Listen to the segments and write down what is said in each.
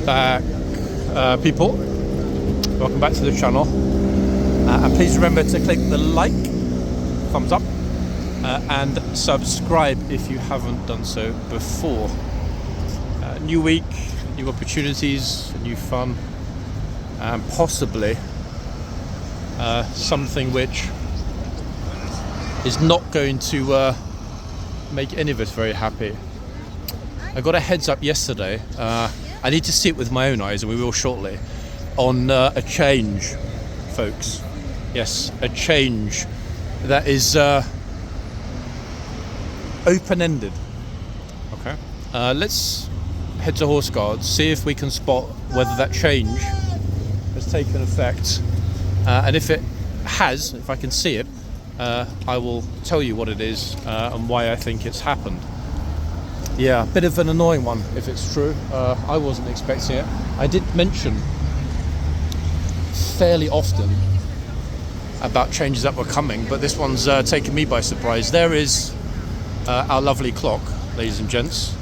back, people. Welcome back to the channel. And please remember to click the like, thumbs up, and subscribe if you haven't done so before. New week, new opportunities, new fun, and possibly something which is not going to make any of us very happy. I got a heads up yesterday. I need to see it with my own eyes, and we will shortly, on a change, folks. Yes, a change that is open-ended. Okay. Let's head to horseguards, see if we can spot whether that change has taken effect, and if it has, if I can see it, I will tell you what it is and why I think it's happened. Yeah, a bit of an annoying one if it's true. I wasn't expecting it. I did mention fairly often about changes that were coming, but this one's taken me by surprise. There is our lovely clock, ladies and gents.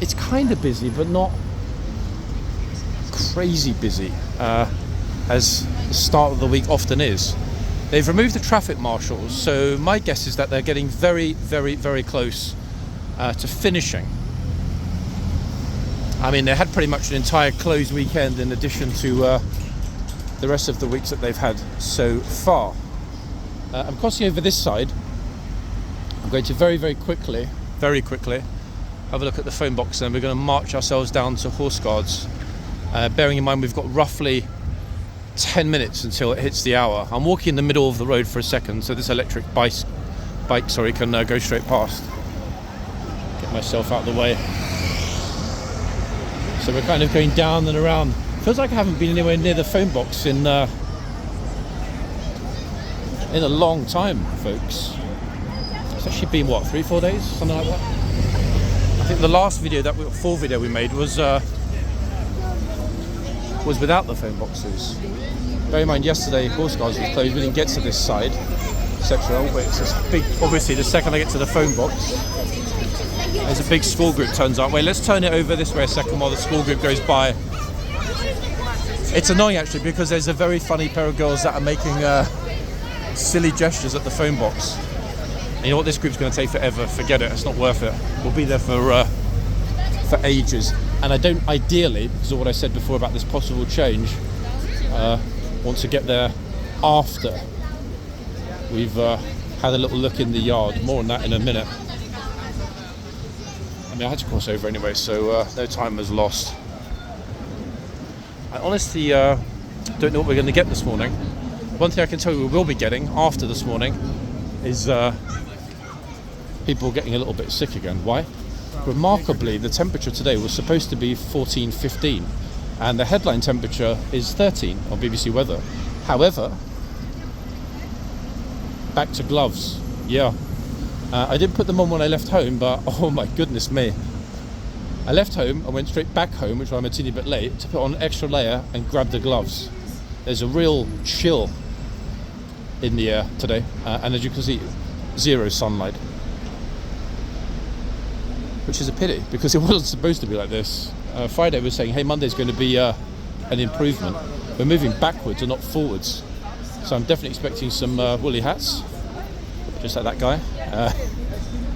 It's kind of busy, but not crazy busy, as the start of the week often is. They've removed the traffic marshals, so my guess is that they're getting very, very, very close to finishing. I mean, they had pretty much an entire closed weekend in addition to the rest of the weeks that they've had so far. I'm crossing over this side. I'm going to very, very quickly have a look at the phone box, and we're going to march ourselves down to horseguards, bearing in mind we've got roughly 10 minutes until it hits the hour. I'm walking in the middle of the road for a second, so this electric bike can go straight past. Get myself out of the way. So we're kind of going down and around. Feels like I haven't been anywhere near the phone box in a long time, folks. It's actually been, what, 3-4 days? Something like that. I think the last full video we made was without the phone boxes. Bear in mind, yesterday horseguards was closed. We didn't get to this side, etc. But it's just big. Obviously, the second I get to the phone box, there's a big school group turns up. Wait, let's turn it over this way a second while the school group goes by. It's annoying actually, because there's a very funny pair of girls that are making silly gestures at the phone box. And you know what, this group's going to take forever. Forget it, it's not worth it. We'll be there for ages. And I don't ideally, because of what I said before about this possible change, want to get there after we've had a little look in the yard. More on that in a minute. I mean, I had to cross over anyway, so no time was lost. I honestly don't know what we're going to get this morning. One thing I can tell you we will be getting after this morning is people getting a little bit sick again. Why? Remarkably, the temperature today was supposed to be 14, 15, and the headline temperature is 13 on BBC Weather. However, back to gloves. Yeah. I didn't put them on when I left home, but oh my goodness me. I left home, I went straight back home, which I'm a teeny bit late, to put on an extra layer and grab the gloves. There's a real chill in the air today, and as you can see, zero sunlight. Which is a pity, because it wasn't supposed to be like this. Friday was saying, hey, Monday's going to be an improvement. We're moving backwards and not forwards. So I'm definitely expecting some woolly hats, just like that guy,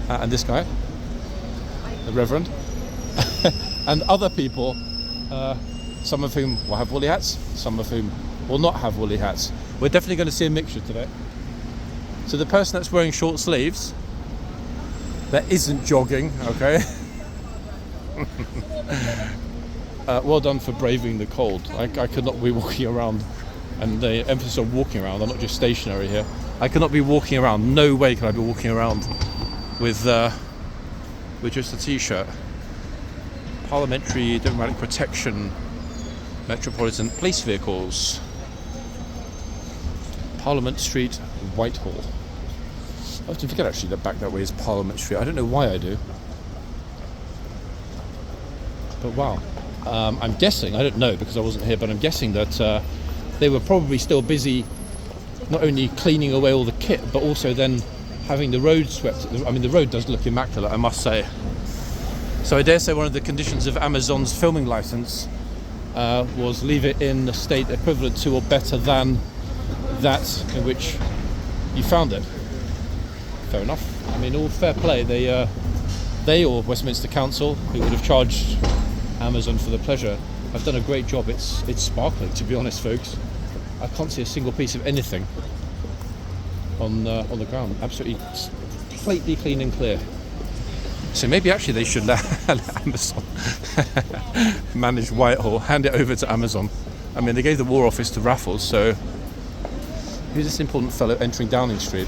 and this guy, the Reverend. And other people, some of whom will have woolly hats, some of whom will not have woolly hats. We're definitely going to see a mixture today. So the person that's wearing short sleeves, that isn't jogging, okay? Well done for braving the cold. I could not be walking around, and the emphasis on walking around, I'm not just stationary here. I could not be walking around, no way can I be walking around with just a t-shirt. Parliamentary Democratic Protection Metropolitan Police Vehicles. Parliament Street, Whitehall. I often forget actually that back that way is Parliament Street. I don't know why I do. But wow. I'm guessing, I don't know because I wasn't here, but I'm guessing that they were probably still busy not only cleaning away all the kit, but also then having the road swept. I mean, the road does look immaculate, I must say. So I dare say one of the conditions of Amazon's filming license was leave it in a state equivalent to or better than that in which you found it. Fair enough. I mean, all fair play. They or Westminster Council, who would have charged Amazon for the pleasure, have done a great job. It's sparkling, to be honest, folks. I can't see a single piece of anything on the ground. Absolutely completely clean and clear. So maybe actually they should let Amazon manage Whitehall, hand it over to Amazon. I mean, they gave the War Office to Raffles, so who's this important fellow entering Downing Street?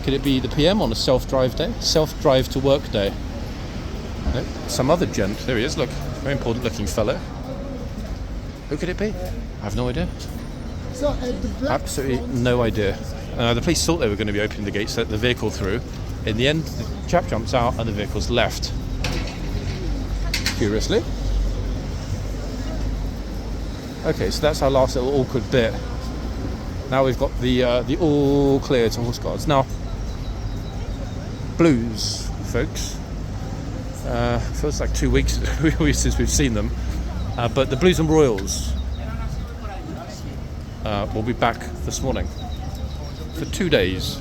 Could it be the PM on a self-drive day? Self-drive to work day? No, some other gent. There he is, look. Very important looking fellow. Who could it be? I have no idea. Absolutely no idea. The police thought they were going to be opening the gates, let the vehicle through. In the end, the chap jumps out and the vehicle's left. Curiously. Okay, so that's our last little awkward bit. Now we've got the all clear to horseguards. Now, Blues, folks. Feels like 2 weeks since we've seen them. But the Blues and Royals will be back this morning for 2 days.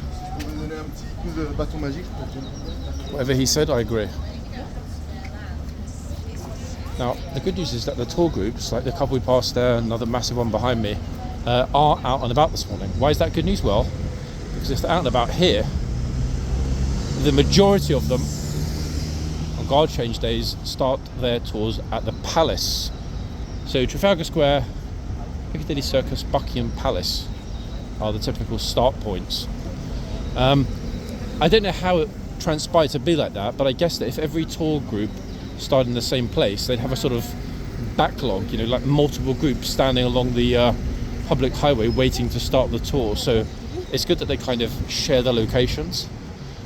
Whatever he said, I agree. Now, the good news is that the tour groups, like the couple we passed there, another massive one behind me, are out and about this morning. Why is that good news? Well, because if they're out and about here, the majority of them on guard change days start their tours at the Palace. So Trafalgar Square, Piccadilly Circus, Buckingham Palace are the typical start points. I don't know how it transpired to be like that, but I guess that if every tour group started in the same place, they'd have a sort of backlog, you know, like multiple groups standing along the public highway waiting to start the tour. So it's good that they kind of share their locations.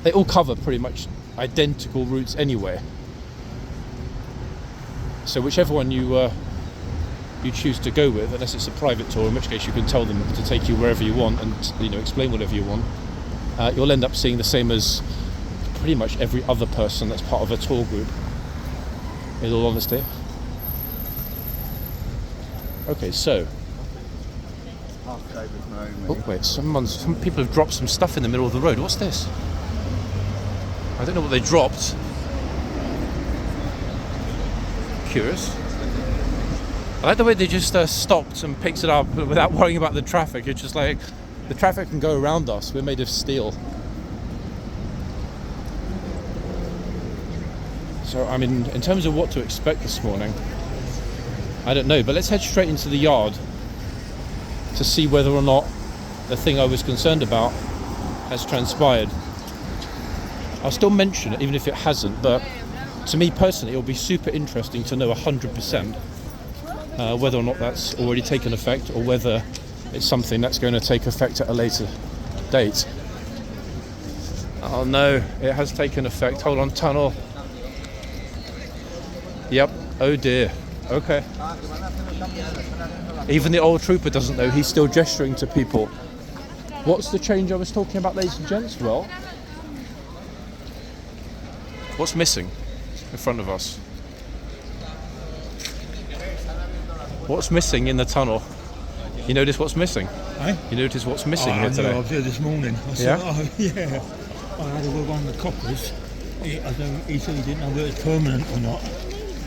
They all cover pretty much identical routes anyway. So whichever one you choose to go with, unless it's a private tour, in which case you can tell them to take you wherever you want and, you know, explain whatever you want. You'll end up seeing the same as pretty much every other person that's part of a tour group, in all honesty. Okay, so. Oh wait, some people have dropped some stuff in the middle of the road. What's this? I don't know what they dropped. Curious. I like the way they just stopped and picked it up without worrying about the traffic. It's just like, the traffic can go around us. We're made of steel. So, I mean, in terms of what to expect this morning, I don't know. But let's head straight into the yard to see whether or not the thing I was concerned about has transpired. I'll still mention it, even if it hasn't. But to me personally, it'll be super interesting to know 100% whether or not that's already taken effect, or whether it's something that's going to take effect at a later date. Oh no, it has taken effect. Hold on, tunnel. Yep, oh dear. Okay. Even the old trooper doesn't know, he's still gesturing to people. What's the change I was talking about, ladies and gents? Well, what's missing in front of us? What's missing in the tunnel? You notice what's missing? Eh? You notice what's missing here today? I was there this morning. I said, yeah. I had a word on the coppers. He said he didn't know whether it's permanent or not.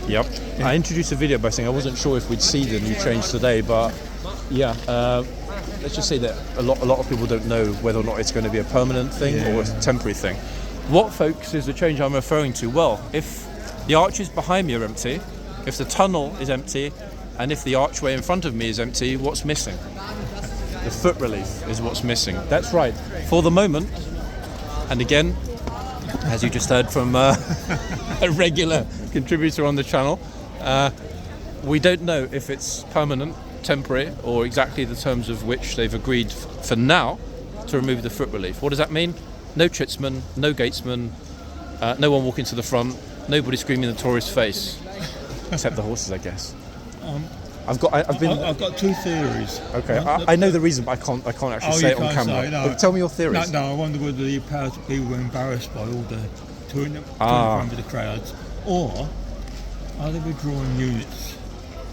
Yep. Yeah. I introduced a video by saying I wasn't sure if we'd see the new change today, but yeah, let's just say that a lot of people don't know whether or not it's going to be a permanent thing or a temporary thing. What, folks, is the change I'm referring to? Well, if the arches behind me are empty, if the tunnel is empty, and if the archway in front of me is empty, what's missing? The foot relief is what's missing. That's right. For the moment, and again, as you just heard from a regular contributor on the channel, we don't know if it's permanent, temporary, or exactly the terms of which they've agreed for now to remove the foot relief. What does that mean? No tritsman, no gatesman, no one walking to the front, nobody screaming in the tourist's face, except the horses, I guess. I've got two theories. Okay, I know the reason, but I can't actually say it on camera. But tell me your theories. No, I wonder whether the powers that be were embarrassed by all the touring in front of the crowds, Or are they withdrawing units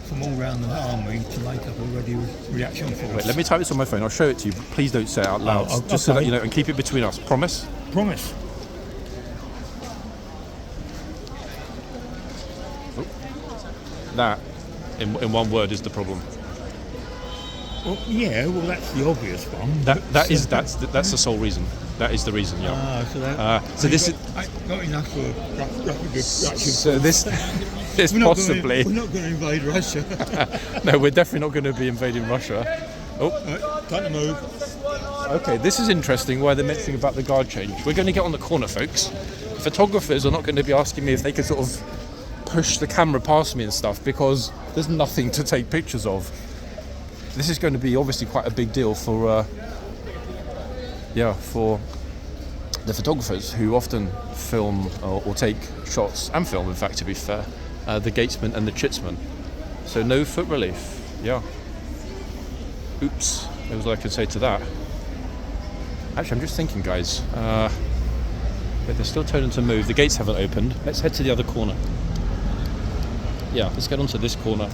from all around the army to make up a ready reaction force? Wait, let me type this on my phone. I'll show it to you. But please don't say it out loud. Just so that you know, and keep it between us. Promise? Promise. Oh. That, in one word, is the problem. Well, yeah, well, that's the obvious one. That's the sole reason. That is the reason, yeah. So this is not enough for rapid reaction. So this possibly. We're not going to invade Russia. No, we're definitely not going to be invading Russia. Oh, right, time to move. Okay, this is interesting. Why they're mentioning about the guard change. We're going to get on the corner, folks. Photographers are not going to be asking me if they can sort of push the camera past me and stuff because there's nothing to take pictures of. This is going to be obviously quite a big deal for the photographers who often film or take shots and film, in fact, to be fair, the gatesmen and the chitsmen. So no foot relief. Yeah. Oops. That was all I could say to that. Actually, I'm just thinking, guys. But they're still turning to move. The gates haven't opened. Let's head to the other corner. Yeah, let's get onto this corner.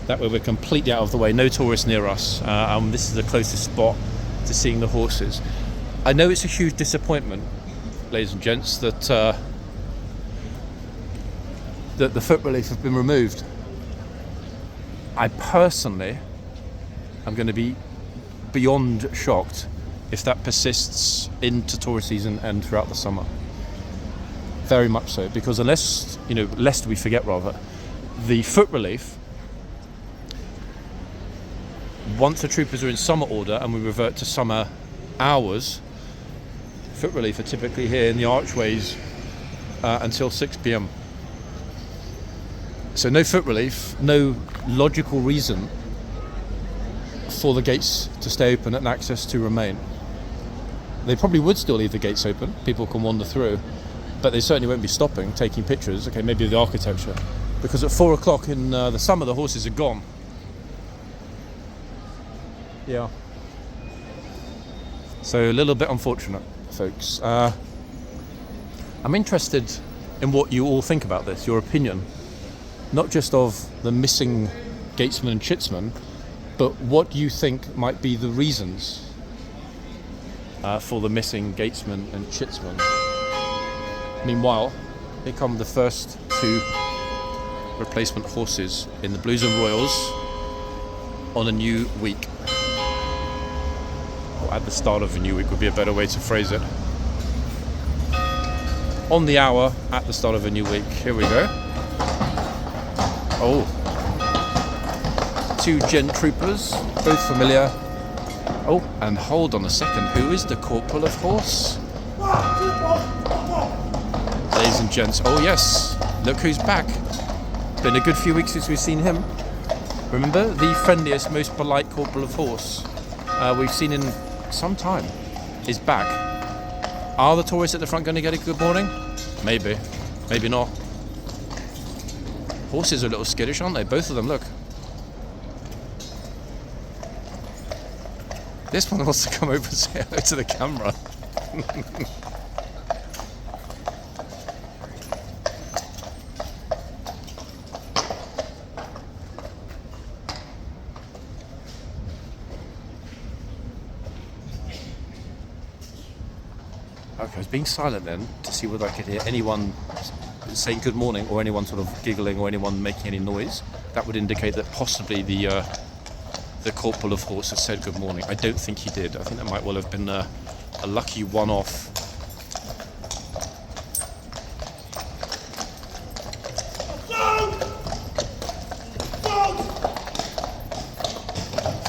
That way we're completely out of the way, no tourists near us. This is the closest spot to seeing the horses. I know it's a huge disappointment, ladies and gents, that the foot relief have been removed. I personally am going to be beyond shocked if that persists into tourist season and throughout the summer. Very much so, because lest we forget rather, the foot relief, once the troopers are in summer order and we revert to summer hours, foot relief are typically here in the archways until 6 p.m. So no foot relief, no logical reason for the gates to stay open and access to remain. They probably would still leave the gates open, people can wander through, but they certainly won't be stopping, taking pictures, okay, maybe of the architecture, because at 4 o'clock in the summer the horses are gone. Yeah. So a little bit unfortunate, folks. I'm interested in what you all think about this, your opinion. Not just of the missing gatesmen and chitsmen, but what you think might be the reasons for the missing gatesmen and chitsmen. Meanwhile, here come the first 2 replacement horses in the Blues and Royals on a new week. At the start of a new week would be a better way to phrase it. On the hour, at the start of a new week. Here we go. Oh. 2 gent troopers, both familiar. Oh, and hold on a second. Who is the corporal of horse? Ladies and gents. Oh yes, look who's back. Been a good few weeks since we've seen him. Remember, the friendliest, most polite corporal of horse we've seen in some time is back. Are the tourists at the front going to get a good morning? Maybe, maybe not. Horses are a little skittish, aren't they? Both of them, look. This one wants to come over and say hello to the camera. Okay, I was being silent then to see whether I could hear anyone saying good morning or anyone sort of giggling or anyone making any noise. That would indicate that possibly the corporal of horse has said good morning. I don't think he did. I think that might well have been a lucky one-off.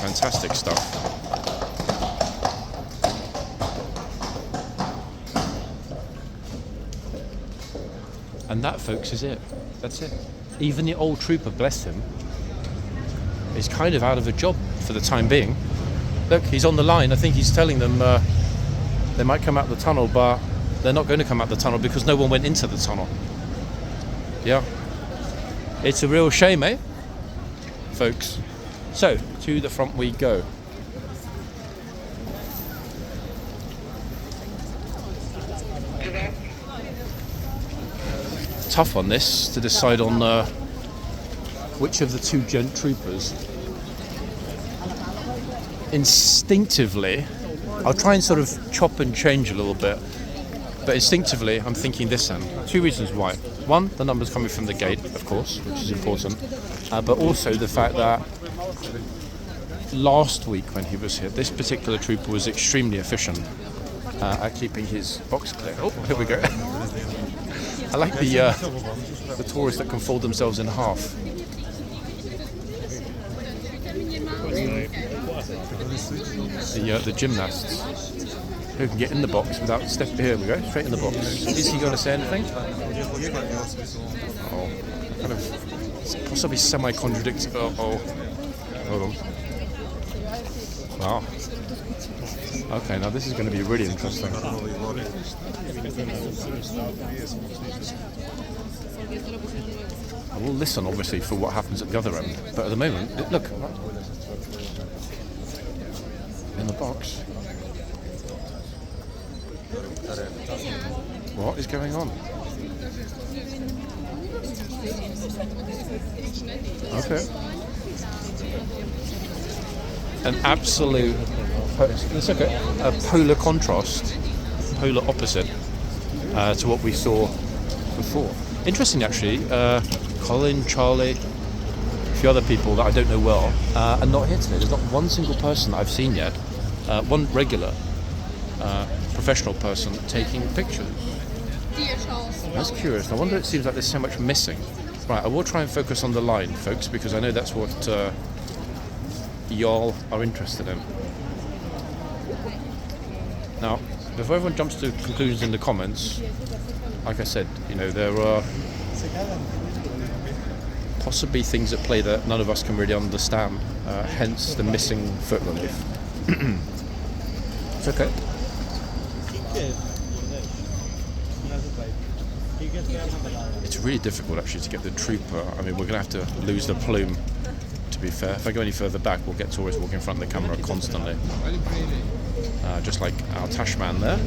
Fantastic stuff. And that, folks, is it. That's it. Even the old trooper, bless him, is kind of out of a job for the time being. Look, he's on the line. I think he's telling them they might come out the tunnel, but they're not going to come out the tunnel because no one went into the tunnel. Yeah. It's a real shame, eh, folks? So, to the front we go. tough on this to decide on which of the two gent troopers. Instinctively, I'll try and sort of chop and change a little bit, but instinctively I'm thinking this end. Two reasons why. One, the numbers coming from the gate, of course, which is important, but also the fact that last week when he was here, this particular trooper was extremely efficient at keeping his box clear. Oh, here we go. I like the tourists that can fold themselves in half. The gymnasts who can get in the box without stepping. Here we go, straight in the box. Is he going to say anything? Oh, kind of possibly semi-contradictory. Oh, hold on. Wow. Okay, now this is going to be really interesting. I will listen, obviously, for what happens at the other end, but at the moment, look. In the box. What is going on? Okay. An absolute, it's okay, a polar contrast, polar opposite to what we saw before. Interesting, actually. Colin, Charlie, a few other people that I don't know well are not here today. There's not one single person that I've seen yet. One regular professional person taking pictures. That's curious. I wonder, it seems like there's so much missing. Right, I will try and focus on the line, folks, because I know that's what y'all are interested in. Now, before everyone jumps to conclusions in the comments, like I said, you know, there are possibly things at play that none of us can really understand, hence the missing foot relief. It's okay. It's really difficult actually to get the trooper. I mean, we're going to have to lose the plume, to be fair. If I go any further back, we'll get tourists walking in front of the camera constantly. Just like our Tashman there.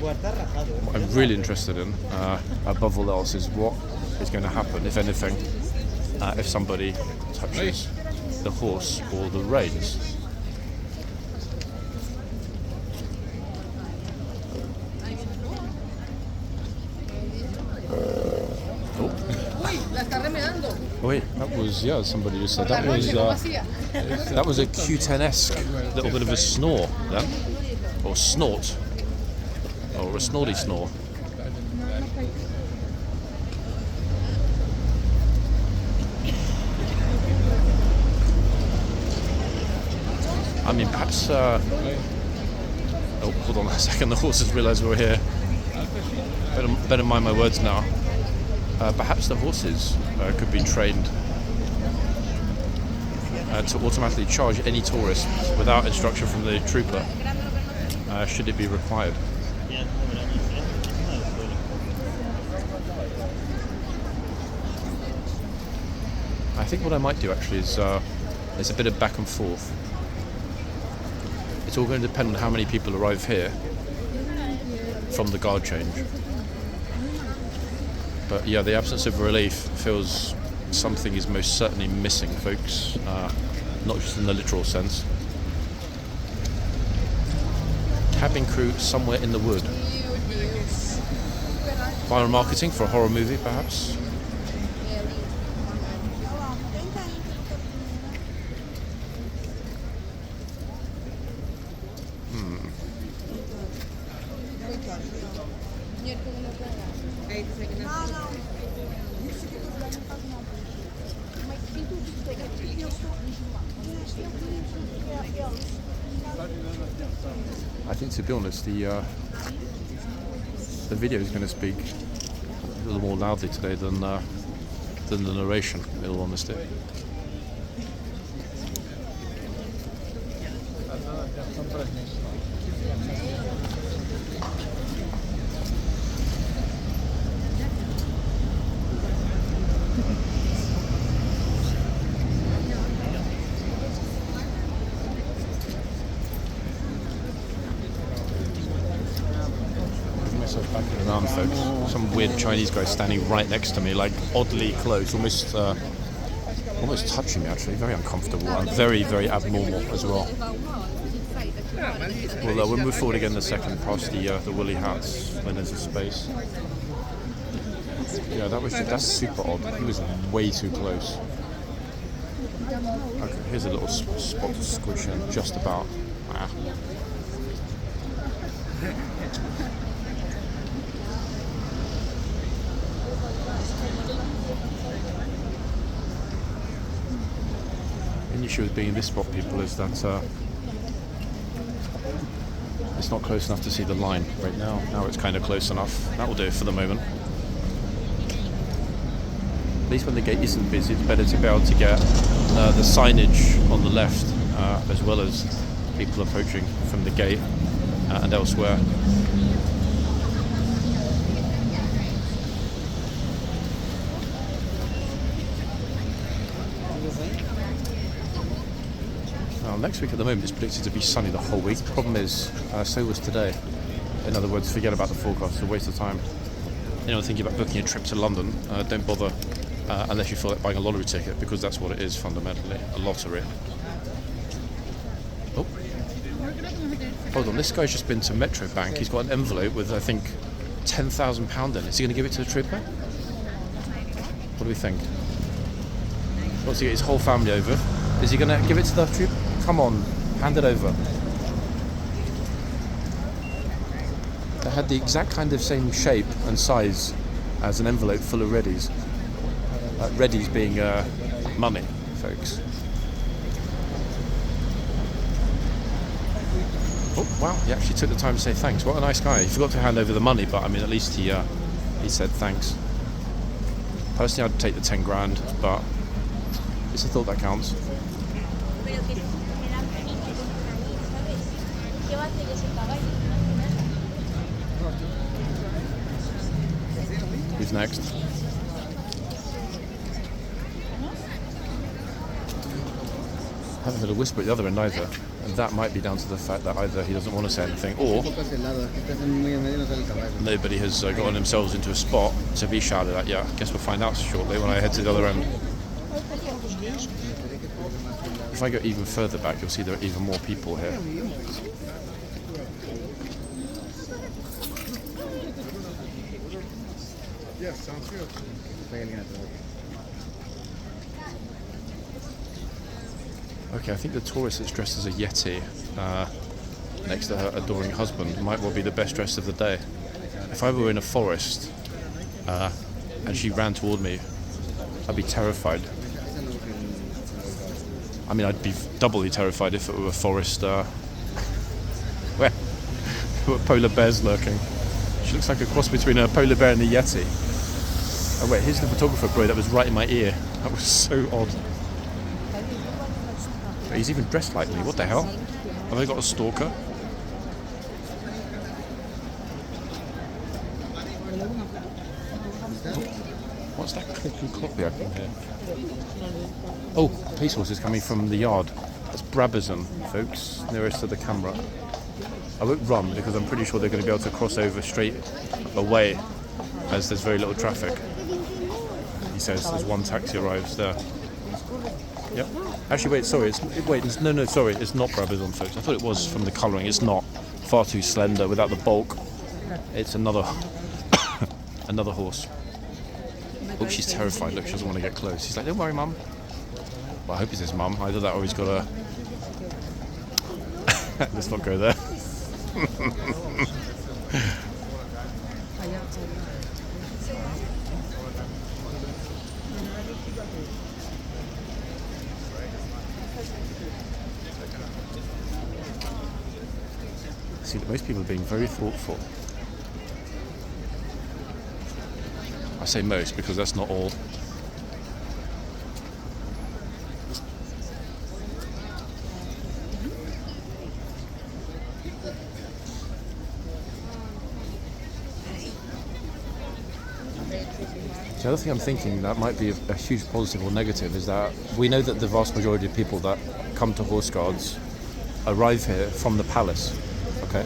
What I'm really interested in, above all else, is what is going to happen, if anything, if somebody touches the horse or the reins. Wait, that was, yeah, somebody just said that was a Q10-esque little bit of a snore then, or snort, or a snorty snore. I mean, perhaps. Oh, hold on a second. The horses realise we're here. Better mind my words now. Perhaps the horses could be trained to automatically charge any tourist without instruction from the trooper, should it be required. I think what I might do actually is there's a bit of back and forth. It's all going to depend on how many people arrive here from the guard change. But yeah, the absence of relief feels something is most certainly missing, folks. Not just in the literal sense. Cabin crew somewhere in the wood. Viral marketing for a horror movie, perhaps. I think, to be honest, the video is going to speak a little more loudly today than the narration, in all honesty. So back in an arm, folks. Some weird Chinese guy standing right next to me, like oddly close, almost touching me actually. Very uncomfortable and very, very abnormal as well. Well, we'll move forward again in a second past the woolly hats when there's a space. Yeah, that's super odd. He was way too close. Okay, here's a little spot to squish in, just about. The issue with being in this spot, people, is that it's not close enough to see the line right now. Now it's kind of close enough. That will do it for the moment. At least when the gate isn't busy, it's better to be able to get the signage on the left, as well as people approaching from the gate and elsewhere. Next week at the moment is predicted to be sunny the whole week. The problem is, so was today. In other words, forget about the forecast, it's a waste of time. Anyone thinking about booking a trip to London, don't bother unless you feel like buying a lottery ticket, because that's what it is fundamentally, a lottery. Oh, hold on, this guy's just been to Metro Bank. He's got an envelope with, I think, £10,000 in it. Is he going to give it to the trooper? What do we think? He wants to get his whole family over. Is he going to give it to the trooper? Come on, hand it over. They had the exact kind of same shape and size as an envelope full of readies. Readies being money, folks. Oh, wow, he actually took the time to say thanks. What a nice guy. He forgot to hand over the money, but I mean, at least he said thanks. Personally, I'd take the 10 grand, but it's a thought that counts. Who's next? I haven't heard a whisper at the other end either, and that might be down to the fact that either he doesn't want to say anything, or nobody has gotten themselves into a spot to be shouted at yet. I guess we'll find out shortly when I head to the other end. If I go even further back, you'll see there are even more people here. Yes, sounds good. Okay, I think the tourist that's dressed as a Yeti next to her adoring husband might well be the best dressed of the day. If I were in a forest and she ran toward me, I'd be terrified. I mean, I'd be doubly terrified if it were a forest where there were polar bears lurking. She looks like a cross between a polar bear and a Yeti. Oh wait, here's the photographer, bro. That was right in my ear. That was so odd. He's even dressed like me. What the hell? Have I got a stalker? What's that click and clop I can hear? Oh, police horses coming from the yard. That's Brabazon, folks, nearest to the camera. I won't run because I'm pretty sure they're going to be able to cross over straight away as there's very little traffic. He says as one taxi arrives there. Yep. Actually, wait, sorry. No, sorry. It's not Brabazon, folks. I thought it was from the colouring. It's not. Far too slender without the bulk. It's another another horse. Oh, she's terrified. Look, she doesn't want to get close. She's like, don't worry, Mum. Well, I hope it's his mum. Either that or he's got a... Let's not go there. See, most people are being very thoughtful. I say most because that's not all. The other thing I'm thinking that might be a huge positive or negative is that we know that the vast majority of people that come to Horse Guards arrive here from the palace, okay?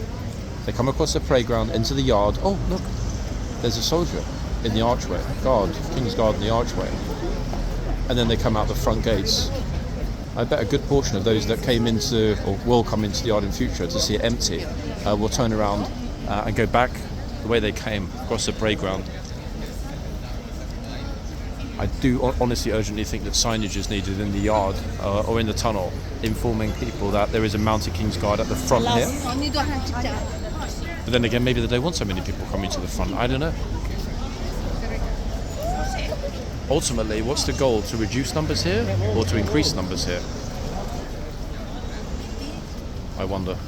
They come across the parade ground into the yard. Oh, look, there's a soldier in the archway. King's Guard in the archway. And then they come out the front gates. I bet a good portion of those that came into, or will come into the yard in future to see it empty, will turn around and go back the way they came, across the parade ground. I do honestly urgently think that signage is needed in the yard or in the tunnel, informing people that there is a mounted King's Guard at the front here. But then again, maybe they don't want so many people coming to the front. I don't know. Ultimately, what's the goal? To reduce numbers here or to increase numbers here? I wonder.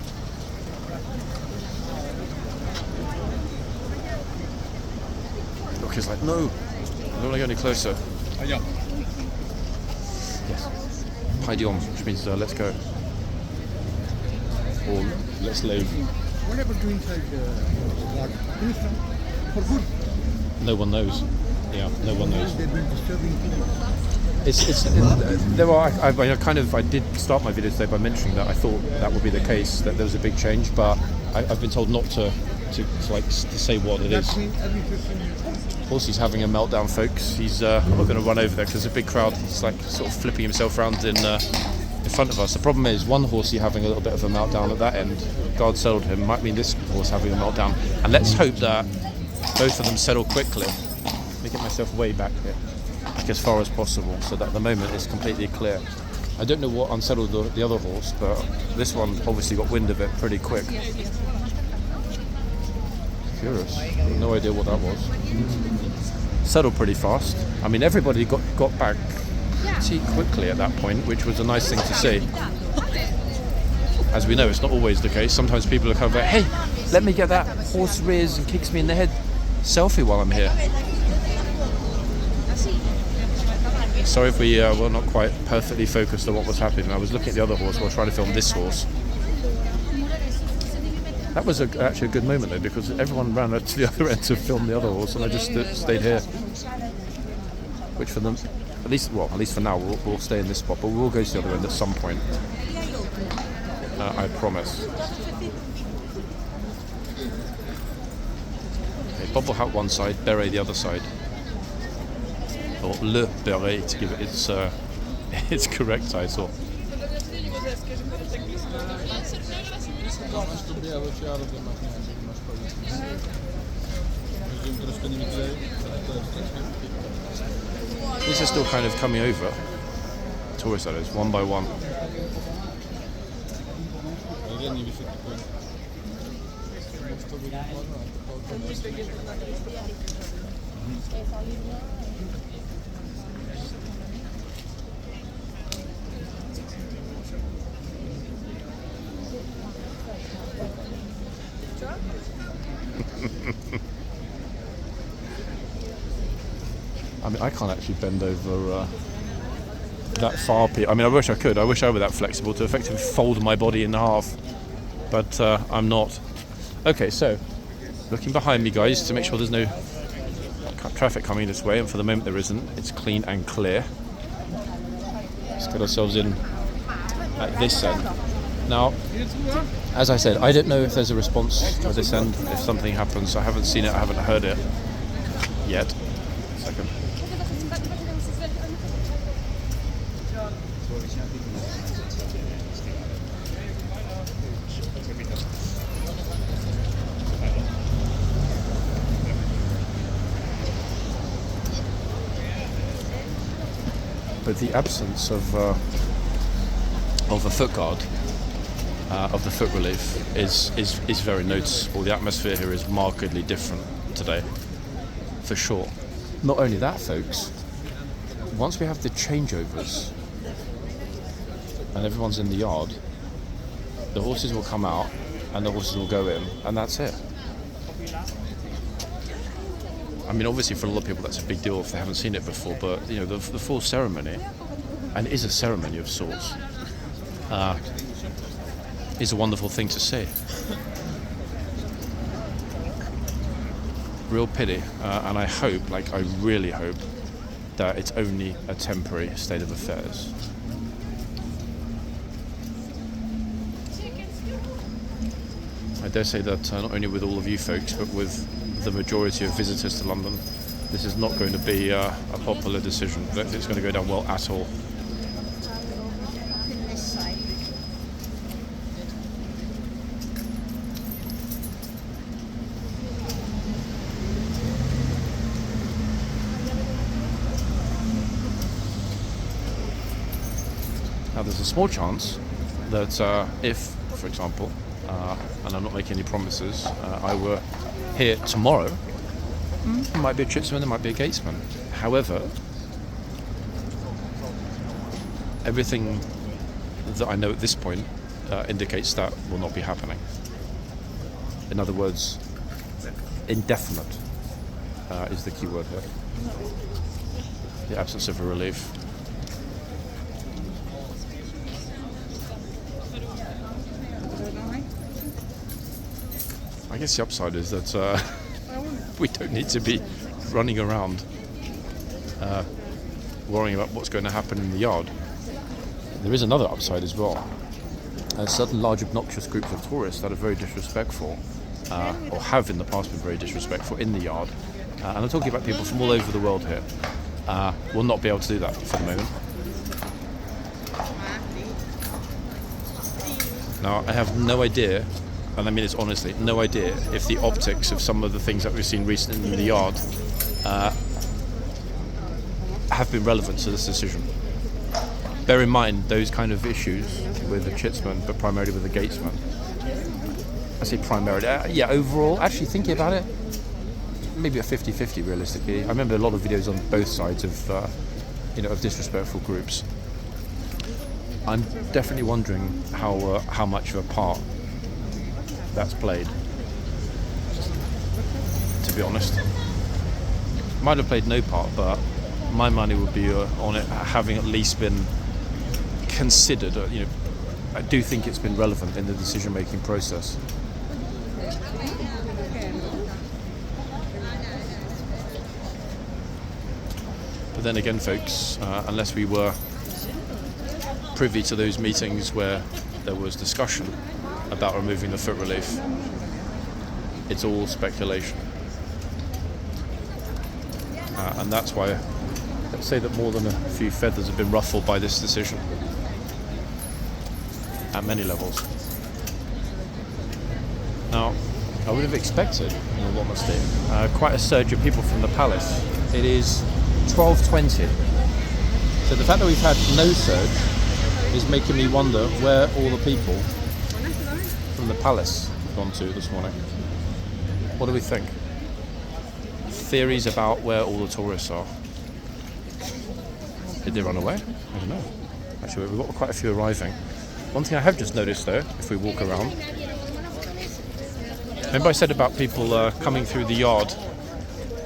Look, he's like, no, I don't want to go any closer. Yes. Paidion, which means let's go. Or let's leave. What happened to inside the guard? For good. No one knows. Yeah, no one knows. They've been disturbing people. I did start my video today by mentioning that I thought that would be the case, that there was a big change, but I've been told not to say what it is. Of course, he's having a meltdown, folks. He's I'm not going to run over there because there's a big crowd. He's like sort of flipping himself around in front of us. The problem is one horse having a little bit of a meltdown at that end. Guard settled him. Might mean this horse having a meltdown. And let's hope that both of them settle quickly. Let me get myself way back here, like as far as possible, so that at the moment it's completely clear. I don't know what unsettled the other horse, but this one obviously got wind of it pretty quick. Curious. No idea what that was. Settled pretty fast. I mean, everybody got back pretty quickly at that point, which was a nice thing to see. As we know, it's not always the case. Sometimes people are kind of like, hey, let me get that horse rears and kicks me in the head selfie while I'm here. Sorry if we were not quite perfectly focused on what was happening. I was looking at the other horse while trying to film this horse. That was actually a good moment though, because everyone ran to the other end to film the other horse, and I just stayed here. Which for them, at least for now, we'll stay in this spot, but we'll go to the other end at some point. I promise. Okay, bobble hat one side, beret the other side. Or le beret to give it its correct title. These are still kind of coming over. Tourist that is, one by one. I mean, I can't actually bend over that far. I mean, I wish I could. I wish I were that flexible to effectively fold my body in half, but I'm not. Okay, so looking behind me, guys, to make sure there's no traffic coming this way, and for the moment there isn't. It's clean and clear. Let's get ourselves in at this end. Now, as I said, I don't know if there's a response at this end, if something happens. I haven't seen it, I haven't heard it yet. A second. But the absence of a foot guard, of the foot relief, is very noticeable. The atmosphere here is markedly different today, for sure. Not only that, folks, once we have the changeovers and everyone's in the yard, the horses will come out and the horses will go in, and that's it. I mean, obviously for a lot of people that's a big deal if they haven't seen it before, but you know, the full ceremony, and it is a ceremony of sorts, is a wonderful thing to see. Real pity, and I hope, I really hope, that it's only a temporary state of affairs. I dare say that not only with all of you folks, but with the majority of visitors to London, this is not going to be a popular decision. I don't think it's going to go down well at all. Now there's a small chance that if, for example, and I'm not making any promises, I were here tomorrow, there might be a chitsman, there might be a gatesman. However, everything that I know at this point indicates that will not be happening. In other words, indefinite is the key word here. The absence of a relief. I guess the upside is that we don't need to be running around worrying about what's going to happen in the yard. There is another upside as well. Certain large obnoxious groups of tourists that are very disrespectful, or have in the past been very disrespectful in the yard, and I'm talking about people from all over the world here, will not be able to do that for the moment. Now, I have no idea, and I mean this honestly, no idea if the optics of some of the things that we've seen recently in the yard have been relevant to this decision. Bear in mind those kind of issues with the chitsman, but primarily with the gatesman. I say primarily, yeah, overall, actually thinking about it, maybe a 50-50 realistically. I remember a lot of videos on both sides of, of disrespectful groups. I'm definitely wondering how much of a part that's played, to be honest. Might have played no part, but my money would be on it having at least been considered. I do think it's been relevant in the decision-making process. But then again, folks, unless we were privy to those meetings where there was discussion about removing the foot relief, it's all speculation. And that's why, let's say that more than a few feathers have been ruffled by this decision at many levels. Now, I would have expected, in all honesty, quite a surge of people from the palace. It is 12:20, so the fact that we've had no surge is making me wonder where all the people from the palace have gone to this morning. What do we think? Theories about where all the tourists are. Did they run away? I don't know. Actually, we've got quite a few arriving. One thing I have just noticed though, if we walk around, remember I said about people coming through the yard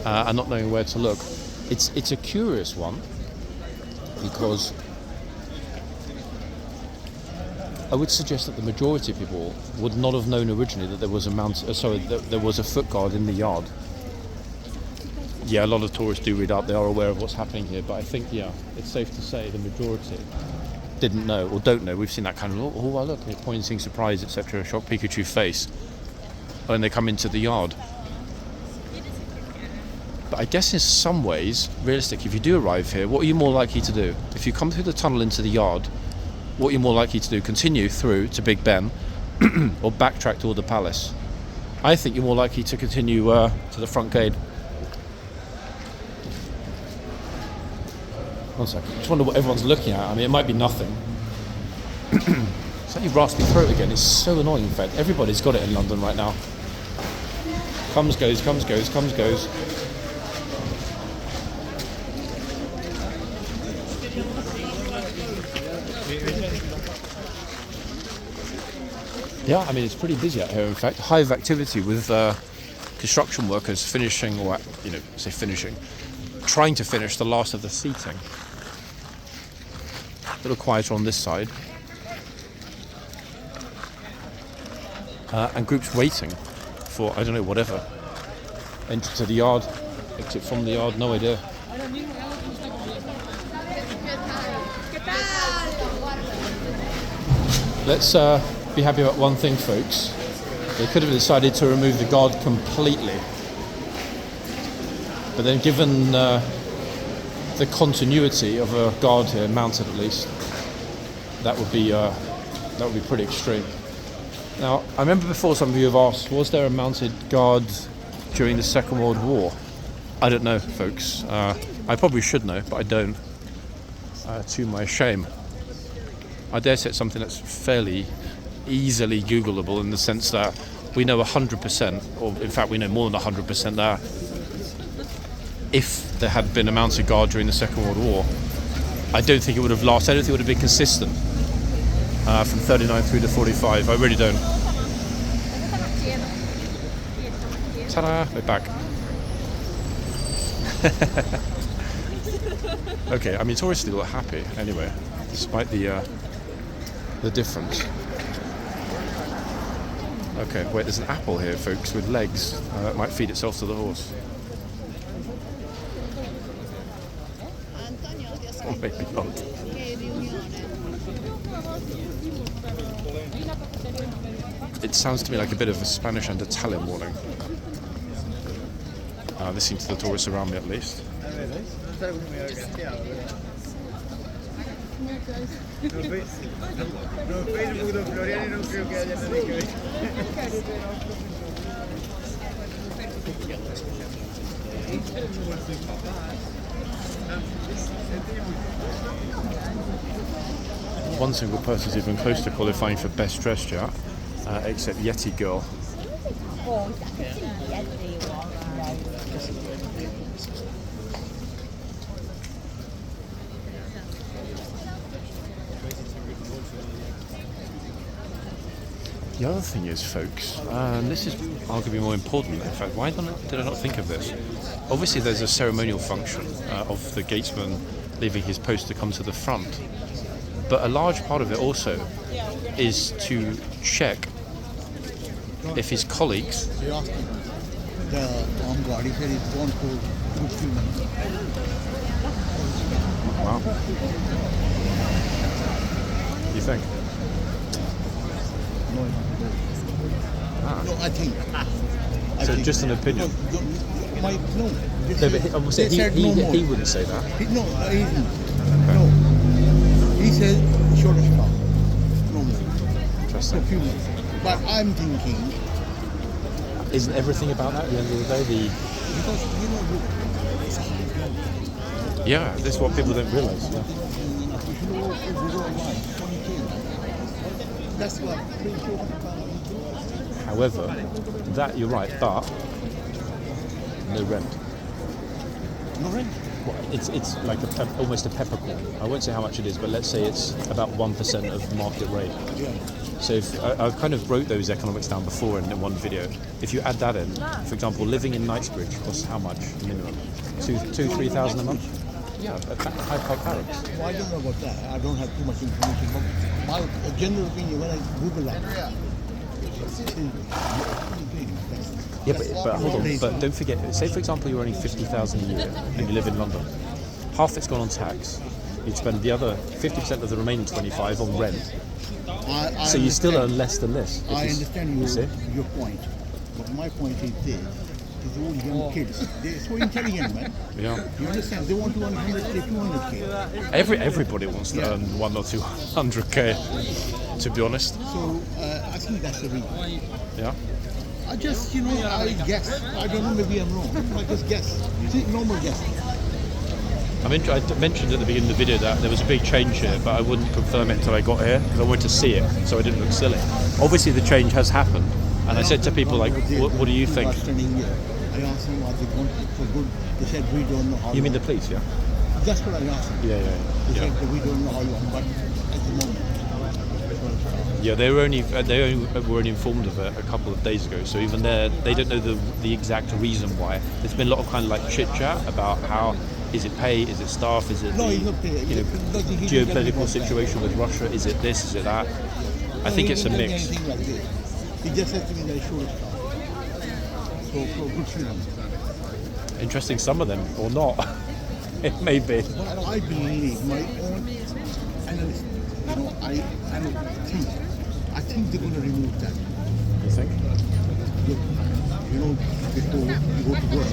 and not knowing where to look. It's a curious one, because I would suggest that the majority of people would not have known originally that there was there was a foot guard in the yard. Yeah, a lot of tourists do read up, they are aware of what's happening here, but I think, yeah, it's safe to say the majority didn't know or don't know. We've seen that kind of, oh, well, look, pointing, surprise, etc., shock Pikachu face when they come into the yard. But I guess in some ways, realistic, if you do arrive here, what are you more likely to do? If you come through the tunnel into the yard, what are you more likely to do? Continue through to Big Ben or backtrack toward the palace? I think you're more likely to continue to the front gate. One second, I just wonder what everyone's looking at. I mean, it might be nothing. Slightly raspy throat again. It's so annoying, in fact. Everybody's got it in London right now. Comes, goes, comes, goes, comes, goes. Yeah, I mean, it's pretty busy out here, in fact. Hive activity with construction workers finishing, or, say finishing, trying to finish the last of the seating. A little quieter on this side. And groups waiting for, I don't know, whatever. Enter to the yard, exit from the yard, no idea. Let's be happy about one thing, folks. They could have decided to remove the guard completely. But then given the continuity of a guard here, mounted at least, that would be pretty extreme. Now, I remember before some of you have asked, was there a mounted guard during the Second World War? I don't know, folks. I probably should know, but I don't. To my shame. I dare say it's something that's fairly easily Googleable, in the sense that we know 100%, or in fact we know more than 100% that if there had been a mounted guard during the Second World War, I don't think it would have lasted. I don't think it would have been consistent from 39 through to 45. I really don't. Ta-da! We're back. Okay, I mean tourists still look happy anyway, despite the difference. Okay, wait, there's an apple here, folks, with legs. That might feed itself to the horse. Or maybe not. It sounds to me like a bit of a Spanish and Italian warning. Listening to the tourists around me, at least. One single person is even close to qualifying for best dressed yet, except Yeti Girl. The other thing is, folks, and this is arguably more important, in fact, why did I not think of this? Obviously there's a ceremonial function of the gatesman leaving his post to come to the front, but a large part of it also is to check if his colleagues... They asked him, the armed guard, he said he's gone for good 3 months. Wow. You think? No, no, I think. So just an opinion? No, No, but they said no more. he wouldn't say that. He didn't. No. He said short of staff. No more. Interesting. For a few months. But I'm thinking... Isn't everything about that at the end of the day? Because, you know, look, it's a hard job. Yeah, this is what people don't realise. Yeah. If you know, if you go online, 20K. That's what, However, that you're right, but no rent. no rent. Well, it's like almost a peppercorn. I won't say how much it is, but let's say it's about 1% of market rate. Yeah. So if I've kind of broke those economics down before in one video. If you add that in, for example, living in Knightsbridge costs how much minimum? 3,000 a month? Yeah, Hyde Park Barracks. Well, I don't know about that. I don't have too much information. But my general opinion, when I Google that, Yeah, but hold on. But don't forget. Say for example, you're earning 50,000 a year and you live in London. Half it's gone on tax. You'd spend the other 50% of the remaining 25 on rent. So you still earn less than this. I understand you your point, but my point is this: these all young kids, they're so intelligent, man. Yeah. You understand? They want to earn 100K, 200K. Everybody wants to earn 100 or 200K. To be honest. So I think that's the reason. Yeah. I just, I guess. I don't know. Maybe I'm wrong. I just guess. Normal guess. I mentioned at the beginning of the video that there was a big change here, but I wouldn't confirm it until I got here because I wanted to see it, so I didn't look silly. Obviously, the change has happened, and I said to people like, "What do you think?" I asked them, "Are they going for good?" They said, "We don't know how." You mean the police? Yeah. That's what I asked them. Yeah. They said that we don't know how long, but at the moment. Yeah, they were only informed of it a couple of days ago. So even they don't know the exact reason why. There's been a lot of kind of like chit chat about how. Is it pay? Is it staff? Is it geopolitical situation with Russia? Is it this? Is it that? I think it's a mix. He just said to me that he showed stuff. So good freedom. Interesting, some of them, or not. It may be. But I believe my own analyst. I think they're going to remove that. You think? good. You know, before you go to work,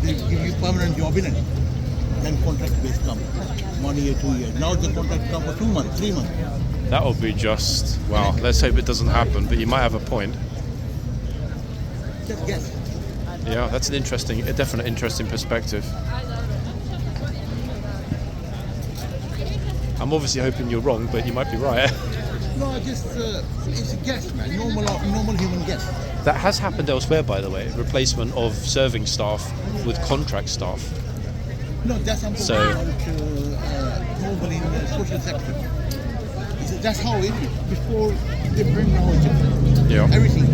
they give you permanent job in it. Then contract based come 1 year, 2 years. Now the contract come for 2 months, 3 months. That would be just, well, let's hope it doesn't happen, but you might have a point. Just guess. Yeah, that's a definite interesting perspective. I'm obviously hoping you're wrong, but you might be right. No, just it's a guess, man. Normal human guess. That has happened elsewhere, by the way. Replacement of serving staff with contract staff. No, that's something So- normal in the social sector. That's how it is. Before different, now it's different. Yeah. Everything.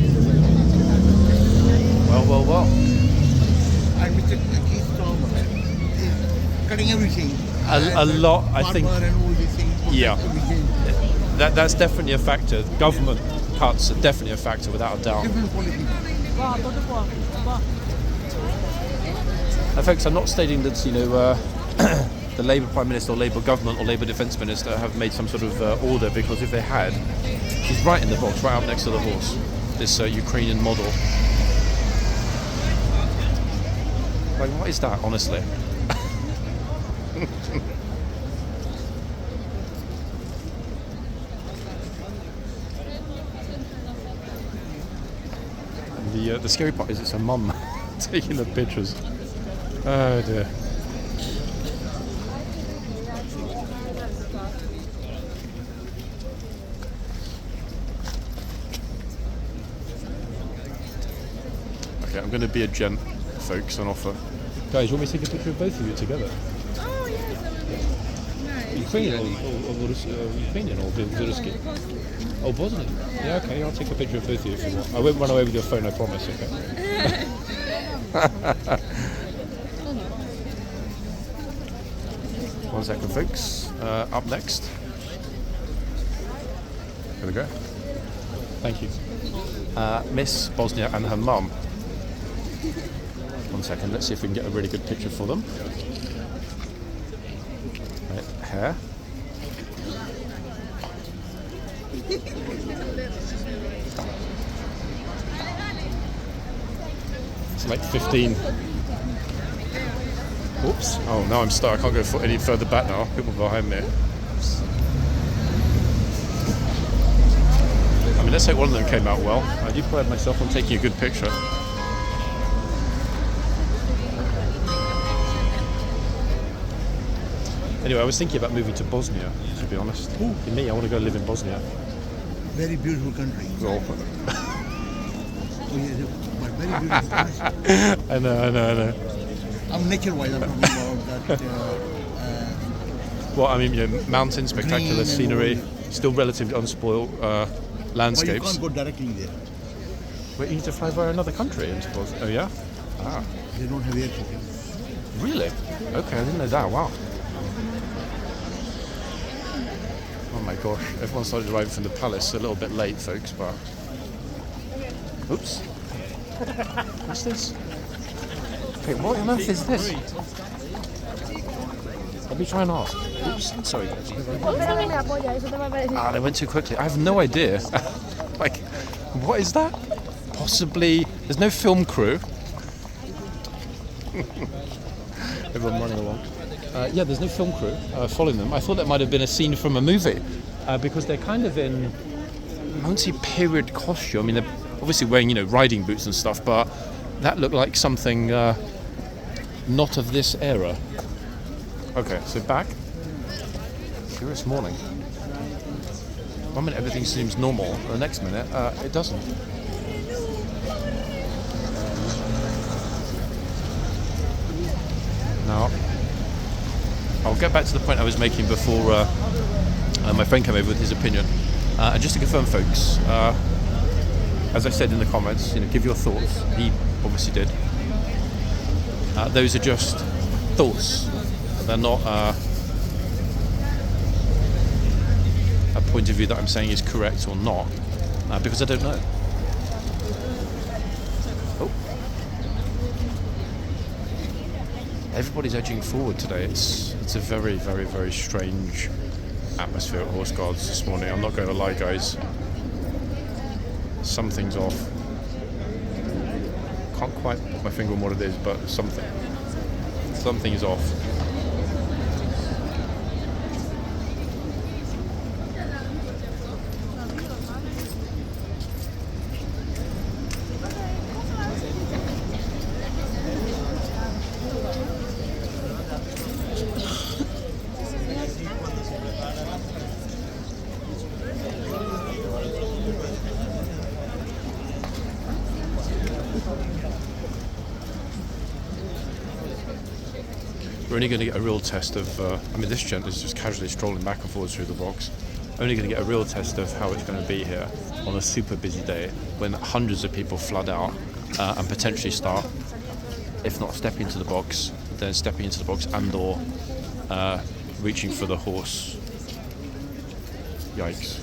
Well. And Mr. Keith Thomas is cutting everything. A lot, I think. Farmer and all these things. Yeah. Everything. That's definitely a factor. Government cuts are definitely a factor, without a doubt. Different policies. Now, folks, I'm not stating that, the Labour Prime Minister or Labour Government or Labour Defence Minister have made some sort of order, because if they had, she's right in the box, right up next to the horse, this Ukrainian model. Like, what is that, honestly? The scary part is it's her mum taking the pictures. Oh dear. Okay, I'm going to be a gent, folks, on offer. Guys, you want me to take a picture of both of you together? Oh, yes, that would be nice. Ukrainian or Ukrainian or Belarusian? Oh, Bosnian. Yeah, okay, I'll take a picture of both of you if you want. I won't run away with your phone, I promise, okay? One second, folks. Up next. Here we go. Thank you. Miss Bosnia and her mum. One second, let's see if we can get a really good picture for them. Right, hair. It's like 15. Oops. Oh, now I'm stuck. I can't go any further back now. People behind me. I mean, let's say one of them came out well. I do pride myself on taking a good picture. Anyway, I was thinking about moving to Bosnia, to be honest. Ooh. For me, I want to go live in Bosnia. Very beautiful country. Well, Oh, yeah, but very beautiful country. I know. I'm nature-wise, I'm talking about that. Well, I mean, mountains, spectacular Green and scenery, all. still relatively unspoiled But you landscapes. can't go directly there. Wait, you need to fly via another country into Bosnia? Oh, yeah? Ah, They don't have air traffic. really? Okay, I didn't know that. Wow. Oh my gosh, everyone started arriving from the palace a little bit late, folks, but... Oops. What's this? Wait, what on earth is this? Let me try and ask. Oops, sorry guys. Ah, they went too quickly. I have no idea. Like, what is that? Possibly... There's no film crew. Everyone running along. Yeah, there's no film crew following them. I thought that might have been a scene from a movie because they're kind of in, I won't say period costume. I mean, they're obviously wearing, riding boots and stuff, but that looked like something not of this era. Okay, so back. Curious morning. 1 minute everything seems normal, the next minute it doesn't. Now, I'll get back to the point I was making before my friend came over with his opinion. And just to confirm, folks, as I said in the comments, give your thoughts. He obviously did. Those are just thoughts. They're not a point of view that I'm saying is correct or not, because I don't know. Oh. Everybody's edging forward today. It's a very, very, very strange atmosphere at Horse Guards this morning. I'm not going to lie, guys. Something's off. can't quite put my finger on what it is, but something is off. We're only going to get a real test of, I mean, this gent is just casually strolling back and forwards through the box. Only going to get a real test of how it's going to be here on a super busy day when hundreds of people flood out and potentially start, if not stepping into the box, then stepping into the box and or reaching for the horse. Yikes.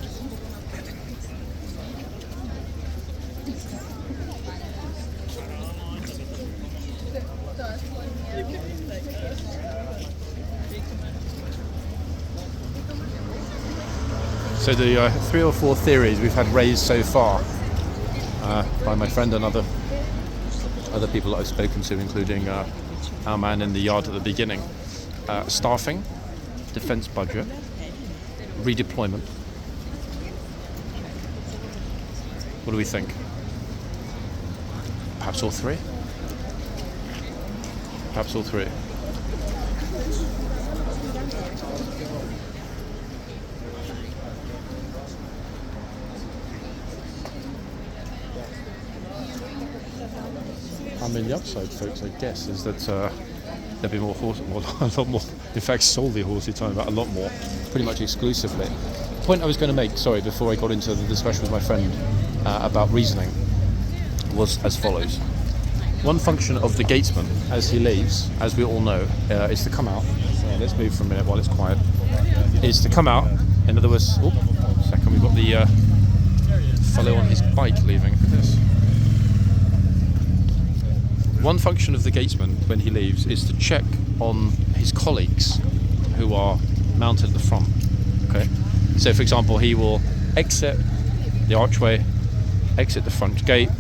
So the 3 or 4 theories we've had raised so far by my friend and other people that I've spoken to, including our man in the yard at the beginning. Staffing, defence budget, redeployment. What do we think? Perhaps all 3? Perhaps all 3. I mean, the upside, folks, I guess, is that there'll be more horse, well, a lot more, in fact, solely horsey time, but a lot more, pretty much exclusively. The point I was going to make, sorry, before I got into the discussion with my friend about reasoning, was as follows. One function of the gatesman, as he leaves, as we all know, is to come out. Let's move for a minute while it's quiet. Is to come out, in other words, second, we've got the fellow on his bike leaving. One function of the gatesman when he leaves is to check on his colleagues who are mounted at the front. Okay, so for example, he will exit the archway, exit the front gate,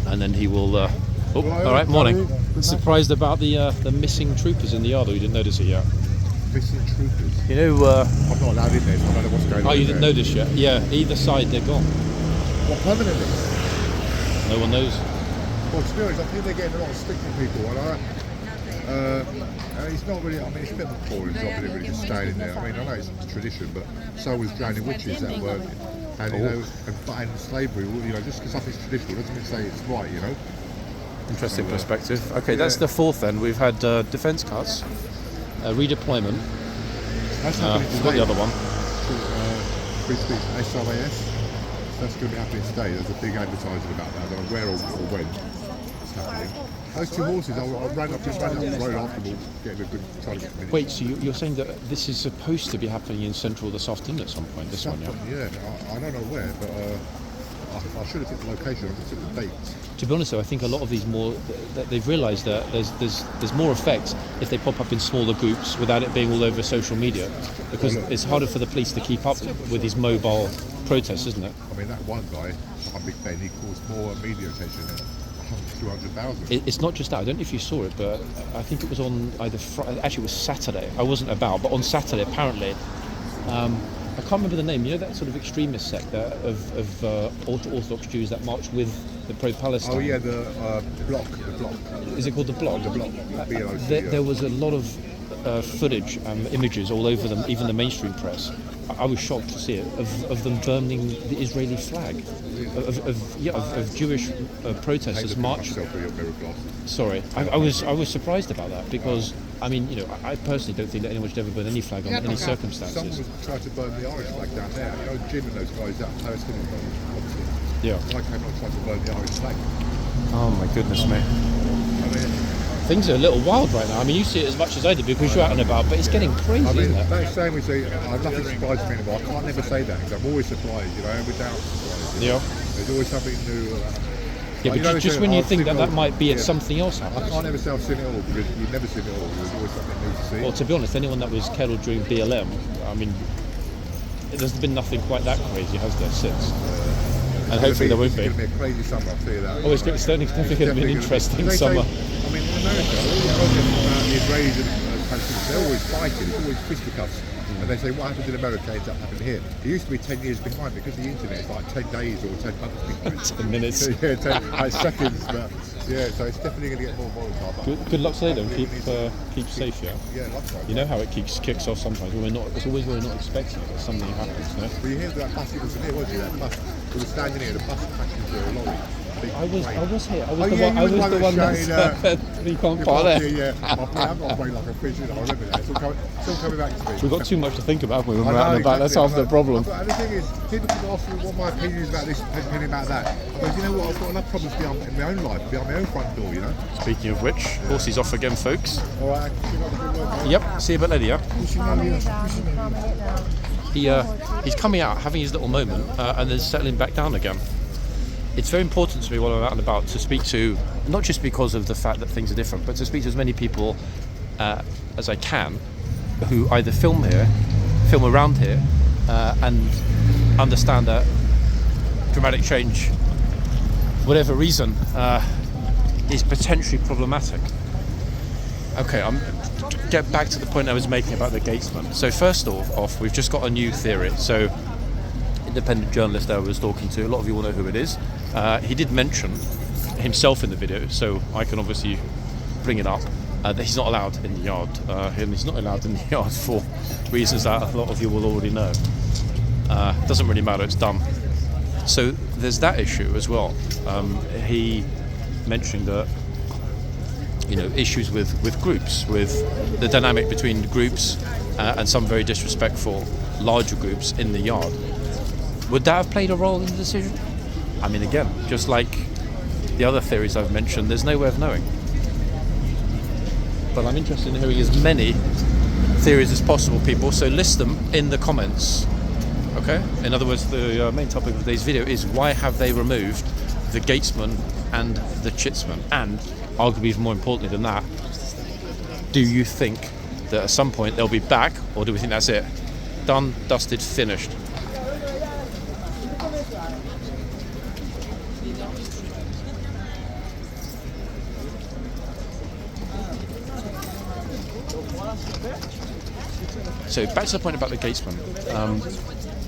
and then he will. All right, morning. Surprised about the missing troopers in the yard, or you didn't notice it yet? Missing troopers? You know. I'm not allowed in there, so I don't know what's going on. Oh, you didn't notice yet? Yeah, either side they're gone. What, permanently? No one knows. Well, to be honest, I think they're getting a lot of stick from people, and it's not really, I mean, it's a bit of a boring job, isn't it, really, just staying in there. I mean, I know it's tradition, but so was drowning witches that were, and, you know, and slavery, you know, just because something's traditional doesn't mean to say it's right, you know. Interesting perspective. Okay, that's the 4th then. We've had defence cuts, redeployment. That's happening we've got the other one. Free speech, SRAS. That's going to be happening today. There's a big advertising about that. I don't know where or when it's happening. Those 2 horses, I ran up the road after all, getting a good trying to get them in. Wait, so you're saying that this is supposed to be happening in Central this afternoon at some point? This one, yeah? Yeah, I don't know where, but I should have hit the location. I should have hit the date. To be honest, though, I think a lot of these they've realised that there's more effect if they pop up in smaller groups without it being all over social media, because it's harder for the police to keep up with these mobile protests, isn't it? I mean, that one guy, I'm Big Ben, he caused more media attention than 200,000. It's not just that. I don't know if you saw it, but I think it was on either Friday. Actually, it was Saturday. I wasn't about, but on Saturday, apparently, I can't remember the name. You know that sort of extremist sect of ultra-Orthodox Jews that marched with the pro-Palestine? Oh yeah, the block. Is it called the Bloc? The Bloc. There was a lot of footage, images all over them, even the mainstream press. I was shocked to see it, of them burning the Israeli flag, of Jewish protesters march. Sorry, I was surprised about that, because I mean, you know, I personally don't think that anyone should ever burn any flag under any circumstances. Someone tried to burn the Irish flag down there. You know, Jim and those guys that Palestinian obviously. Yeah. I came along and tried to burn the Irish flag. Oh my goodness me. I mean, things are a little wild right now. I mean, you see it as much as I do because you're out and about, but it's getting crazy, I mean, isn't it? that's saying we say, nothing surprises me anymore. I can't never say that because I'm always surprised, you know, every day I'm surprised. Yeah. There's always something new. Yeah, but just when you think that might be at something else I happens. can't ever say I've seen it all because you've never seen it all. There's always something new to see. Well, to be honest, anyone that was killed during BLM, I mean, there's been nothing quite that crazy, has there, since? And hopefully there won't It's be. going to be a crazy summer, I'll tell you that. Oh, it's certainly going to be an interesting summer. I mean, in America, all the protests about the Israelis and Palestinians, they're always fighting, it's always fisticuffs. And they say, what happens in America ends up happening here. It used to be 10 years behind because the internet is like 10 days or 10 months. 10 minutes. Yeah, 10 like seconds. But yeah, so it's definitely going to get more volatile. But Good luck today, then. Keep safe, yeah? yeah, likewise. You know how it kicks off sometimes when it's always when we're not expecting it, something happens, no? Well, you hear that bus, it was from here, wasn't it? That bus, we were standing here, the bus crashed into a lorry. I was here. I Oh, was yeah, the you one. were I was the one shouting, that we can't You part can't there. see, yeah. I've got a brain like a fish, I remember that. It's all coming back to me. We've got too much to think about when I we're know, out and about. That's exactly, half the I know. problem. And the thing is, people can ask me what my opinion is about this, opinion about that. I go, you know what, I've got enough problems in my own life, behind my own front door, you know. Speaking of which, Horsey's off again, folks. All right, keep up the good work, mate. Yep. See you a bit later. Yeah. He's coming out, having his little moment, and then settling back down again. It's very important to me while I'm out and about to speak to, not just because of the fact that things are different, but to speak to as many people as I can who either film around here, and understand that dramatic change, whatever reason, is potentially problematic. Okay, get back to the point I was making about the gatesman. So first off, we've just got a new theory. So independent journalist I was talking to, a lot of you will know who it is. He did mention himself in the video, so I can obviously bring it up, that he's not allowed in the yard. And he's not allowed in the yard for reasons that a lot of you will already know. Doesn't really matter, it's done. So there's that issue as well. He mentioned that, issues with groups, with the dynamic between groups and some very disrespectful larger groups in the yard. Would that have played a role in the decision? I mean, again, just like the other theories I've mentioned, there's no way of knowing. But I'm interested in hearing as many theories as possible, people, so list them in the comments. Okay? In other words, the main topic of today's video is why have they removed the gatesman and the chitsman? And, arguably even more importantly than that, do you think that at some point they'll be back, or do we think that's it? Done, dusted, finished? So back to the point about the gatesman.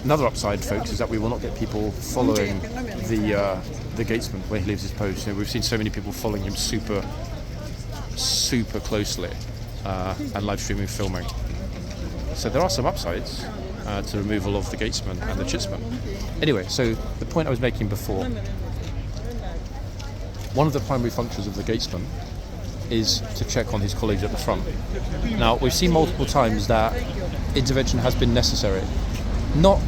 Another upside, folks, is that we will not get people following the gatesman where he leaves his post. We've seen so many people following him super closely and live streaming, filming. So there are some upsides to removal of the gatesman and the chitsman. Anyway, so the point I was making before, one of the primary functions of the gatesman is to check on his colleagues at the front. Now, we've seen multiple times that intervention has been necessary. Not,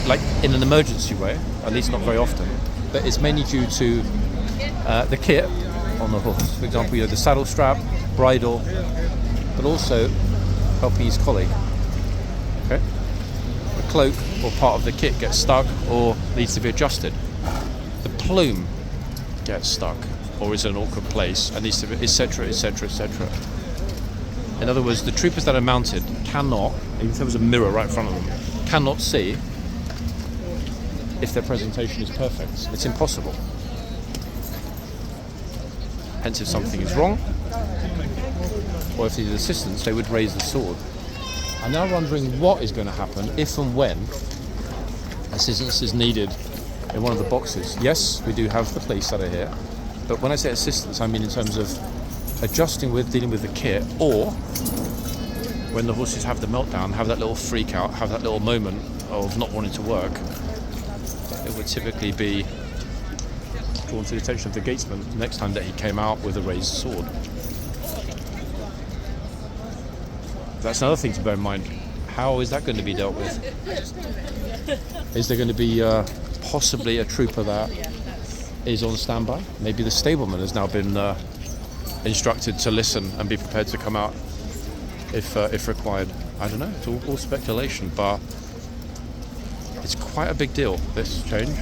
like in an emergency way, at least not very often, but it's mainly due to the kit on the horse. For example, the saddle strap, bridle, but also helping his colleague. Okay? The cloak or part of the kit gets stuck or needs to be adjusted. The plume gets stuck or is in an awkward place and needs to be, etc., etc., etc. In other words, the troopers that are mounted cannot, even if there was a mirror right in front of them, cannot see if their presentation is perfect. It's impossible. Hence, if something is wrong, or if they needed assistance, they would raise the sword. I'm now wondering what is going to happen if and when assistance is needed in one of the boxes. Yes, we do have the police that are here, but when I say assistance, I mean in terms of adjusting with, dealing with the kit, or when the horses have the meltdown, have that little freak out, have that little moment of not wanting to work, it would typically be drawn to the attention of the gatesman the next time that he came out with a raised sword. That's another thing to bear in mind. How is that going to be dealt with? Is there going to be possibly a trooper that is on standby? Maybe the stableman has now been instructed to listen and be prepared to come out if required. I don't know, it's all speculation, but it's quite a big deal, this change.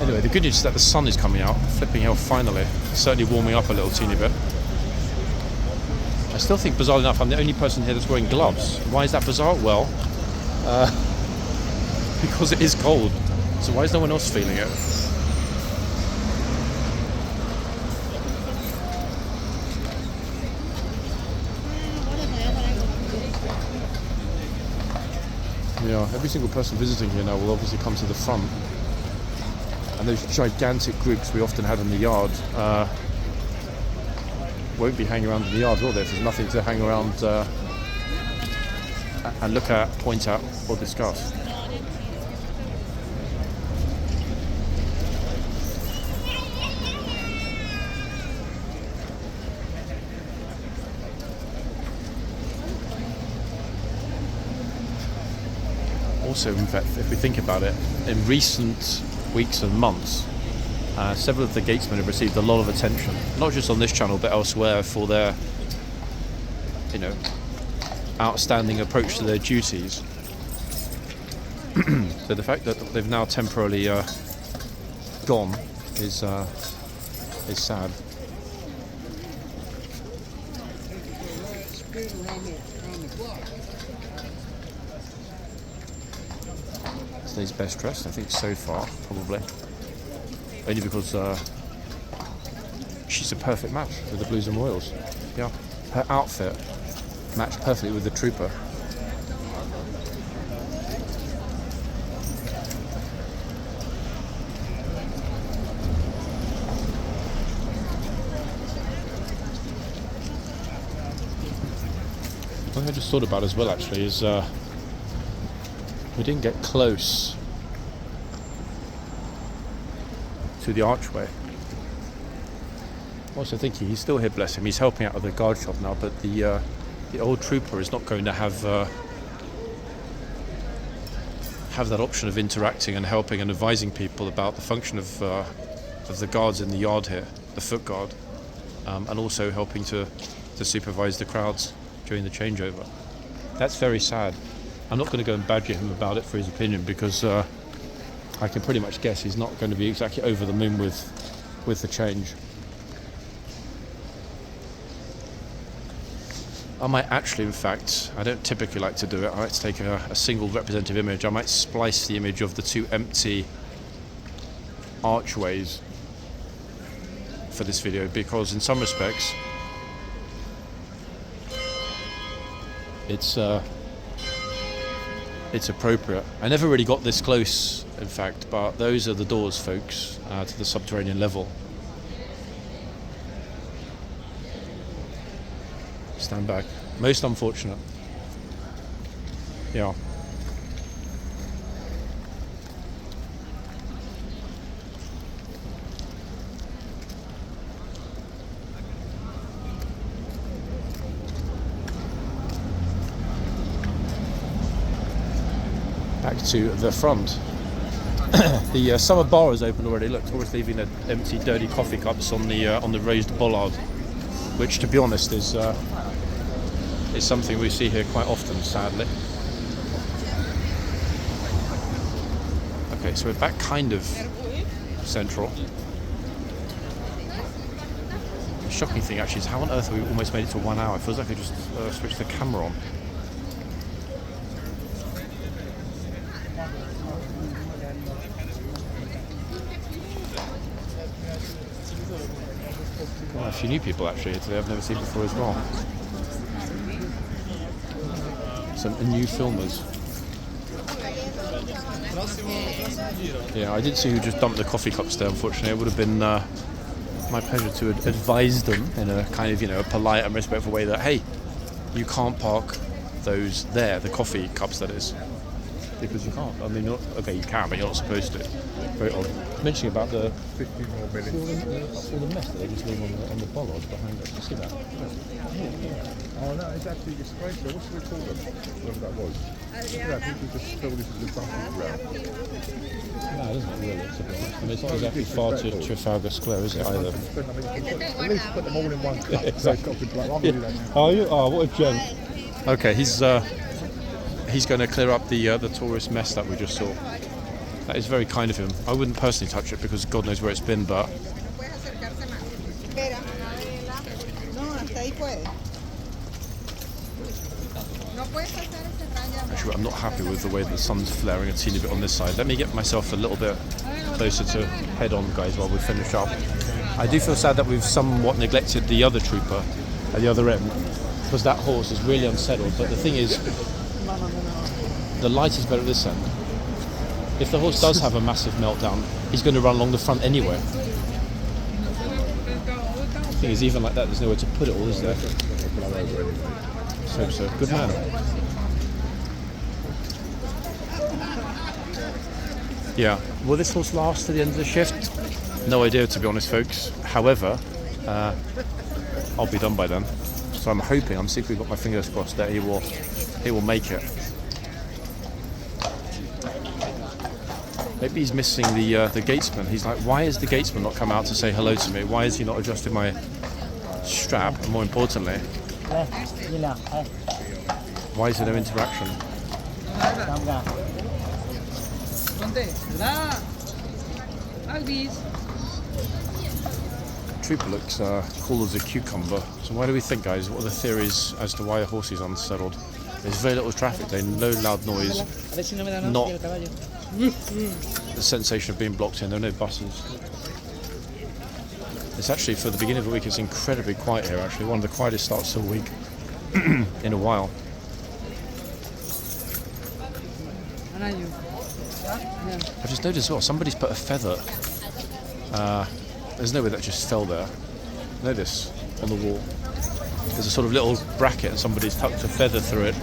Anyway, the good news is that the sun is coming out, flipping hell finally. It's certainly warming up a little teeny bit. I still think, bizarrely enough, I'm the only person here that's wearing gloves. Why is that bizarre? Well, because it is cold. So why is no one else feeling it? Yeah, every single person visiting here now will obviously come to the front. And those gigantic groups we often had in the yard won't be hanging around in the yard, will they? If there's nothing to hang around and look at, point out, or discuss. Also, in fact, if we think about it, in recent weeks and months, several of the gatesmen have received a lot of attention, not just on this channel but elsewhere, for their, outstanding approach to their duties. So the fact that they've now temporarily gone is sad. Today's best dressed, I think, so far, probably. Only because she's a perfect match with the Blues and Royals. Yeah, her outfit matched perfectly with the trooper. One thing I just thought about as well, actually, is we didn't get close to the archway. I'm also thinking he's still here, bless him. He's helping out at the guard shop now, but the old trooper is not going to have that option of interacting and helping and advising people about the function of the guards in the yard here, the foot guard, and also helping to supervise the crowds during the changeover. That's very sad. I'm not going to go and badger him about it for his opinion, because I can pretty much guess he's not going to be exactly over the moon with the change. I might actually, in fact, I don't typically like to do it, I like to take a single representative image. I might splice the image of the two empty archways for this video, because in some respects it's appropriate. I never really got this close, in fact, but those are the doors, folks, to the subterranean level. Stand back. Most unfortunate. Yeah. Back to the front. The summer bar is open already. Look, tourists leaving their empty, dirty coffee cups on the raised bollard, which, to be honest, is something we see here quite often, sadly. Okay, so we're back kind of central. The shocking thing actually is how on earth we almost made it to 1 hour. It feels like I just switched the camera on. Well, a few new people actually here today I've never seen before as well. Some new filmers. Yeah, I didn't see who just dumped the coffee cups there, unfortunately. It would have been my pleasure to advise them in a kind of, a polite and respectful way that, hey, you can't park those there, the coffee cups that is. Because you can't. I mean, okay, you can, but you're not supposed to. Very odd. Mentioning about the 15 more minutes. all the mess that they just leave on the bollards behind us. You see that? Oh no, it's absolutely disgraceful. What should we call them? Whatever that was. Yeah, people just fill this as a dumping ground. No, it isn't really, to be honest. I mean, it's not exactly far to Trafalgar Square, is it, either? At least put them all in one cup. Exactly. So it's not good. Are you? Oh, what a gent. Okay, he's going to clear up the tourist mess that we just saw. That is very kind of him. I wouldn't personally touch it because God knows where it's been, but... Actually, I'm not happy with the way the sun's flaring a teeny bit on this side. Let me get myself a little bit closer to head on, guys, while we finish up. I do feel sad that we've somewhat neglected the other trooper at the other end, because that horse is really unsettled. But the thing is, the light is better at this end. If the horse does have a massive meltdown, he's going to run along the front anyway. The thing is, even like that, there's nowhere to put it all, is there? So, good man. Yeah, will this horse last to the end of the shift? No idea, to be honest, folks. However, I'll be done by then. So I'm hoping, I'm secretly got my fingers crossed that he will make it. Maybe he's missing the gatesman. He's like, why has the gatesman not come out to say hello to me? Why has he not adjusted my strap? And more importantly, why is there no interaction? Trooper looks cool as a cucumber. So why do we think, guys? What are the theories as to why a horse is unsettled? There's very little traffic there, no loud noise, not the sensation of being blocked in, there are no buses. It's actually, for the beginning of the week, it's incredibly quiet here actually, one of the quietest starts to a week in a while. I've just noticed as well, somebody's put a feather, there's no way that just fell there. Notice, on the wall. There's a sort of little bracket and somebody's tucked a feather through it.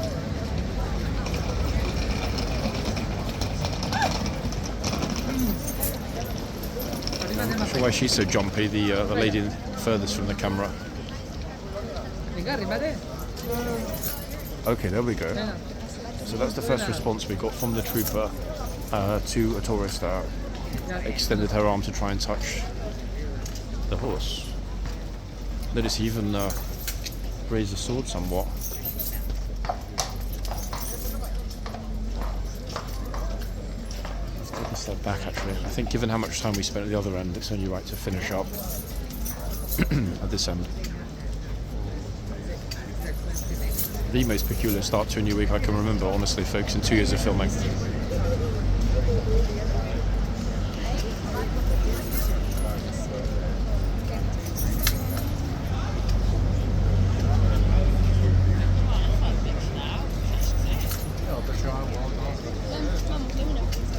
I'm not sure why she's so jumpy, the lady furthest from the camera. Okay, there we go. So that's the first response we got from the trooper to a tourist that extended her arm to try and touch the horse. Notice he even raised the sword somewhat. Let's take a step back actually. I think given how much time we spent at the other end, it's only right to finish up at this end. The most peculiar start to a new week I can remember, honestly, folks, in 2 years of filming.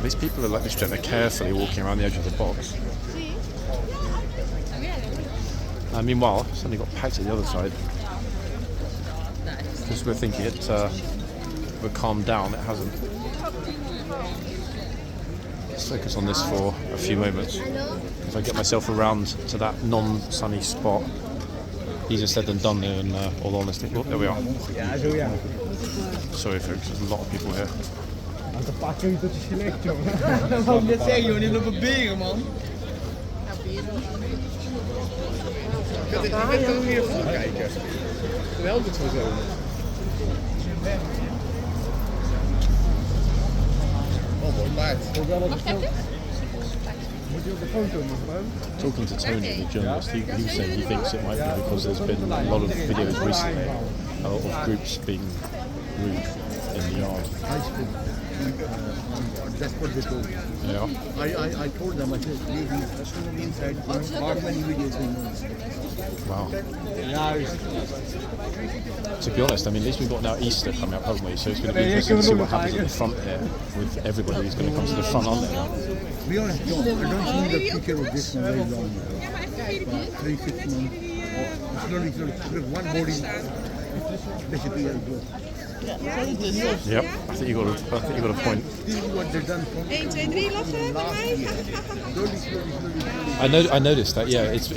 These people are like this, they're carefully walking around the edge of the box. Meanwhile, something got packed at the other side. Because we're thinking it would calm down, it hasn't. Let's focus on this for a few moments. If I get myself around to that non-sunny spot, easier said than done there, in all honesty. Oh, there we are. Sorry folks, there's a lot of people here. Talking to Tony, the journalist, he was saying he thinks it might be because there's been a lot of videos recently of groups being rude in the yard. That's what they told me. Yeah. I told them, I said, leave inside, how many videos they know. Wow. To be honest, I mean, at least we've got now Easter coming up, haven't we? So it's going to be interesting to see what happens at the front here with everybody who's going to come to the front, aren't they? To be honest, John, I don't see the future of this one very long. 3-6 months. Slowly. Look, one body, they should be very good. Yep, I think you got a point. This is what they've done from 1, 2, 3 lossen bij mij. slowly. I noticed that. Yeah, it's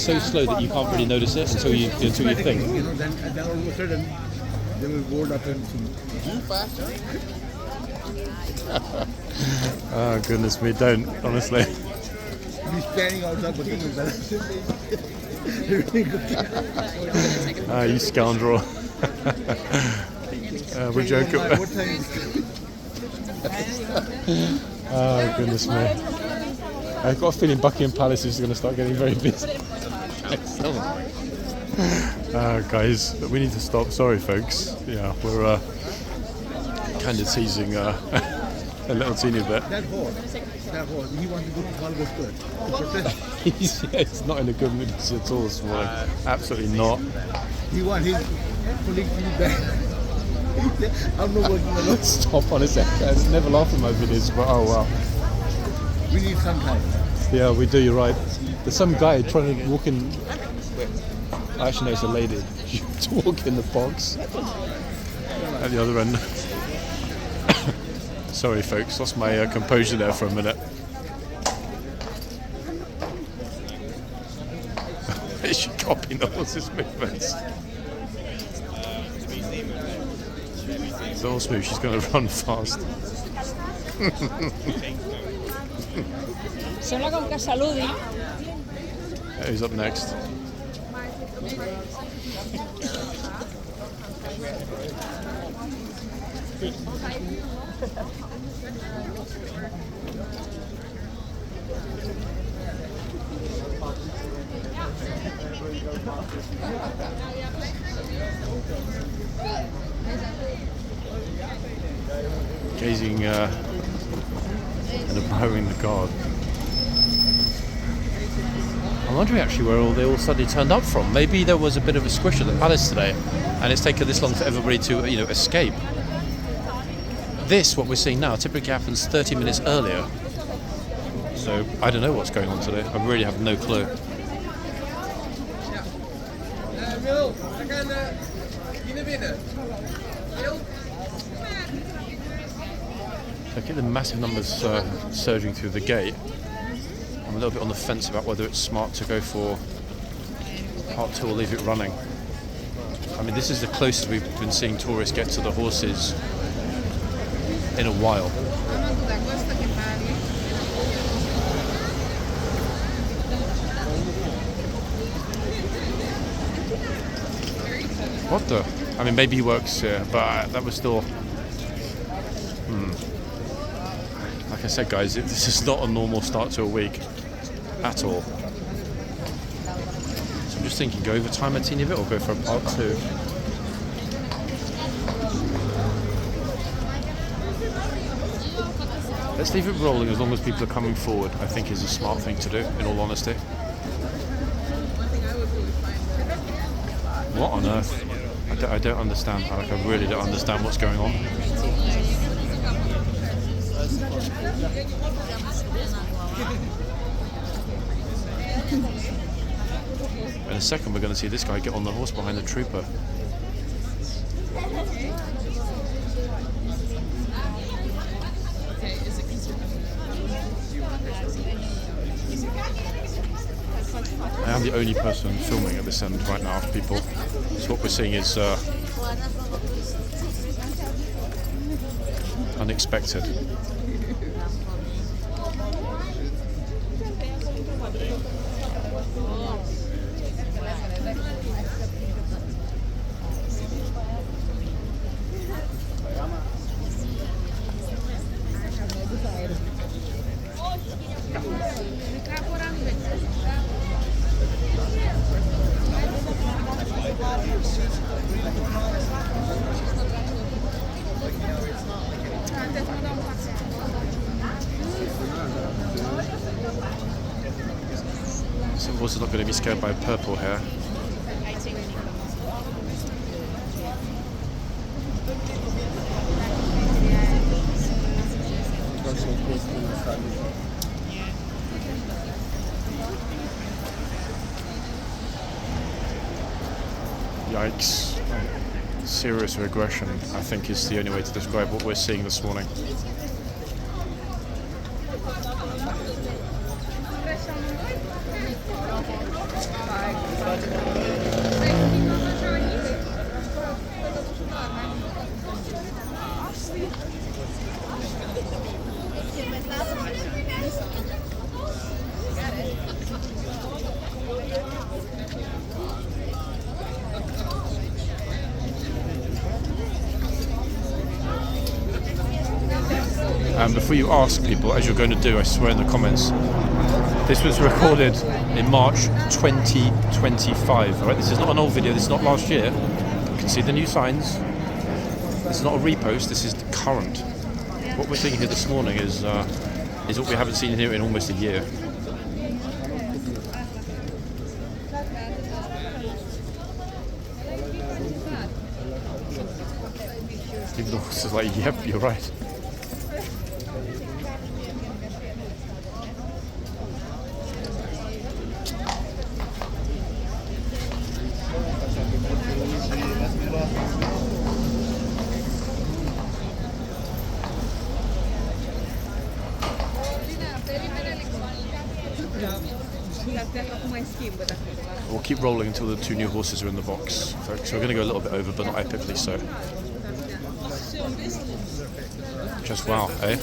so slow that you can't really notice it until you think. You know, then all of a sudden they will board up and move faster. Oh goodness me, don't, honestly. He's standing outside Buckinghampalace. You scoundrel. We're joking. What time is it? Oh goodness me. I've got a feeling Buckingham Palace is going to start getting very busy. Guys, we need to stop. Sorry folks. Yeah, we're kind of teasing a little teeny bit. That horse, he wants to go to Horseguards to protest. He's not in a good mood at all this morning. Absolutely not. He wants his colleagues to be back. I'm not working alone. Stop on his head. Never laugh at my videos, but oh wow. We need some time. Yeah, we do, you're right. There's some guy trying to walk in. Actually, no, it's a lady. To walk in the box at the other end. Sorry, folks, lost my composure there for a minute. Is she copying the horse's movements? It's all smooth, she's going to run fast. Solo con que saludi. Who's up next? Gazing and admiring the guard. I'm wondering actually where they all suddenly turned up from. Maybe there was a bit of a squish at the palace today, and it's taken this long for everybody to, escape. This, what we're seeing now, typically happens 30 minutes earlier. So I don't know what's going on today. I really have no clue. Look at the massive numbers surging through the gate. I'm a little bit on the fence about whether it's smart to go for part 2 or leave it running. I mean, this is the closest we've been seeing tourists get to the horses in a while. What the? I mean, maybe he works here, but that was still... Like I said, guys, this is not a normal start to a week at all. So I'm just thinking, go over time a teeny bit or go for a part 2. Let's leave it rolling as long as people are coming forward, I think is a smart thing to do, in all honesty. What on earth? I don't understand. Like, I really don't understand what's going on. In a second, we're going to see this guy get on the horse behind the trooper. I am the only person filming at this end right now, people. So what we're seeing is unexpected. Some horses are not going to be scared by purple hair. Yikes. Serious regression, I think, is the only way to describe what we're seeing this morning. Before you ask people, as you're going to do, I swear in the comments, this was recorded in March 2025. All right, this is not an old video. This is not last year. You can see the new signs. It's not a repost. This is the current. What we're seeing here this morning is what we haven't seen here in almost a year. Even the horse is like, yep, you're right. We'll keep rolling until the 2 new horses are in the box, folks. We're going to go a little bit over, but not epically so. Just wow, eh?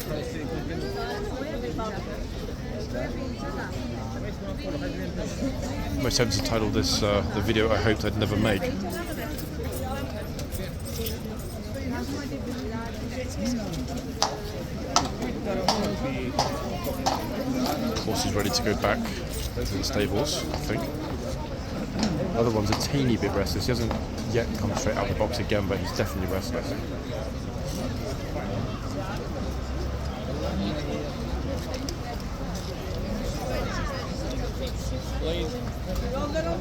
I'm tempted to title this the video I hoped I'd never make. Horse is ready to go back to the stables, I think. The other one's a teeny bit restless. He hasn't yet come straight out of the box again, but he's definitely restless.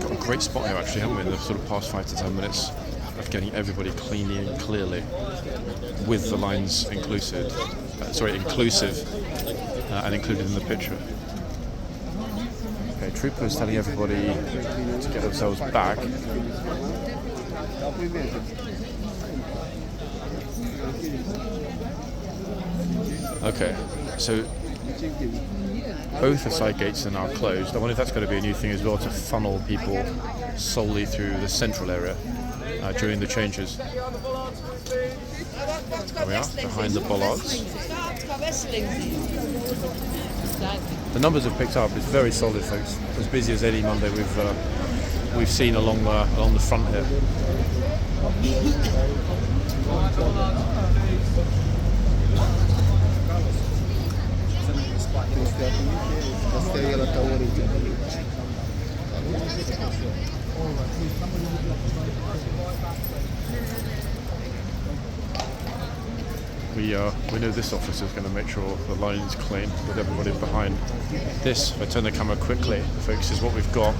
Got a great spot here actually, haven't we, in the sort of past 5 to 10 minutes of getting everybody cleanly and clearly with the lines inclusive and included in the picture. Okay, troopers telling everybody to get themselves back. Okay, so both the side gates are now closed. I wonder if that's going to be a new thing as well, to funnel people solely through the central area during the changes. There we are, behind the bollards. The numbers have picked up. It's very solid, folks. As busy as any Monday we've seen along the front here. We know this officer is going to make sure the line is clean with everybody behind. This, if I turn the camera quickly, folks, is what we've got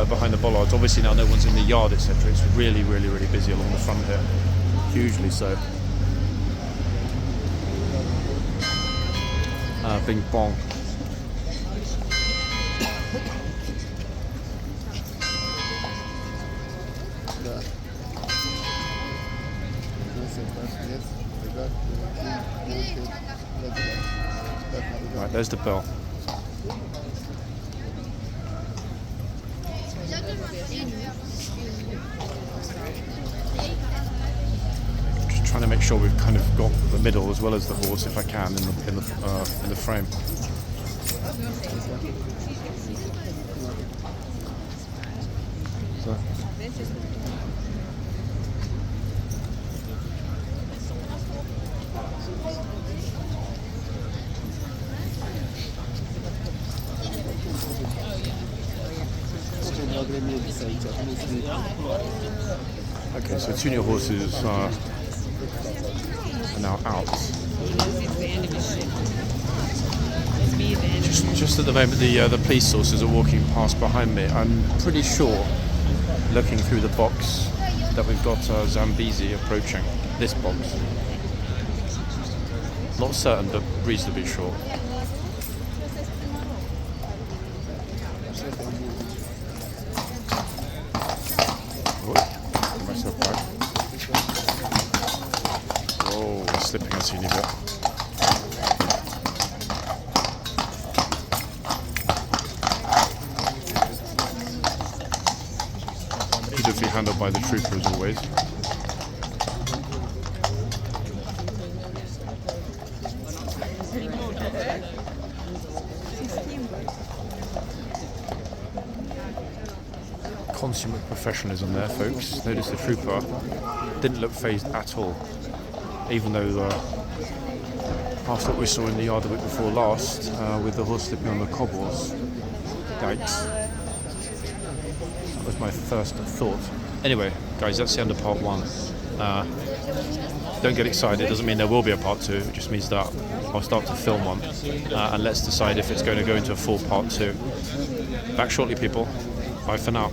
behind the bollards. Obviously now no one's in the yard, etc. It's really, really, really busy along the front here. Hugely so. Bing bong. Right, there's the bell. Just trying to make sure we've kind of got the middle as well as the horse, if I can, in the frame. So. Okay, so 2 new horses are now out. Just at the moment, the police sources are walking past behind me. I'm pretty sure, looking through the box, that we've got Zambezi approaching this box. Not certain, but reasonably sure. Slipping a teeny bit. Beautifully handled by the trooper as always. Consummate professionalism there, folks. Notice the trooper didn't look phased at all. Even though after what we saw in the yard the week before last, with the horse slipping on the cobbles, yikes. That was my first thought. Anyway, guys, that's the end of part 1. Don't get excited. It doesn't mean there will be a part 2. It just means that I'll start to film one, and let's decide if it's going to go into a full part 2. Back shortly, people. Bye for now.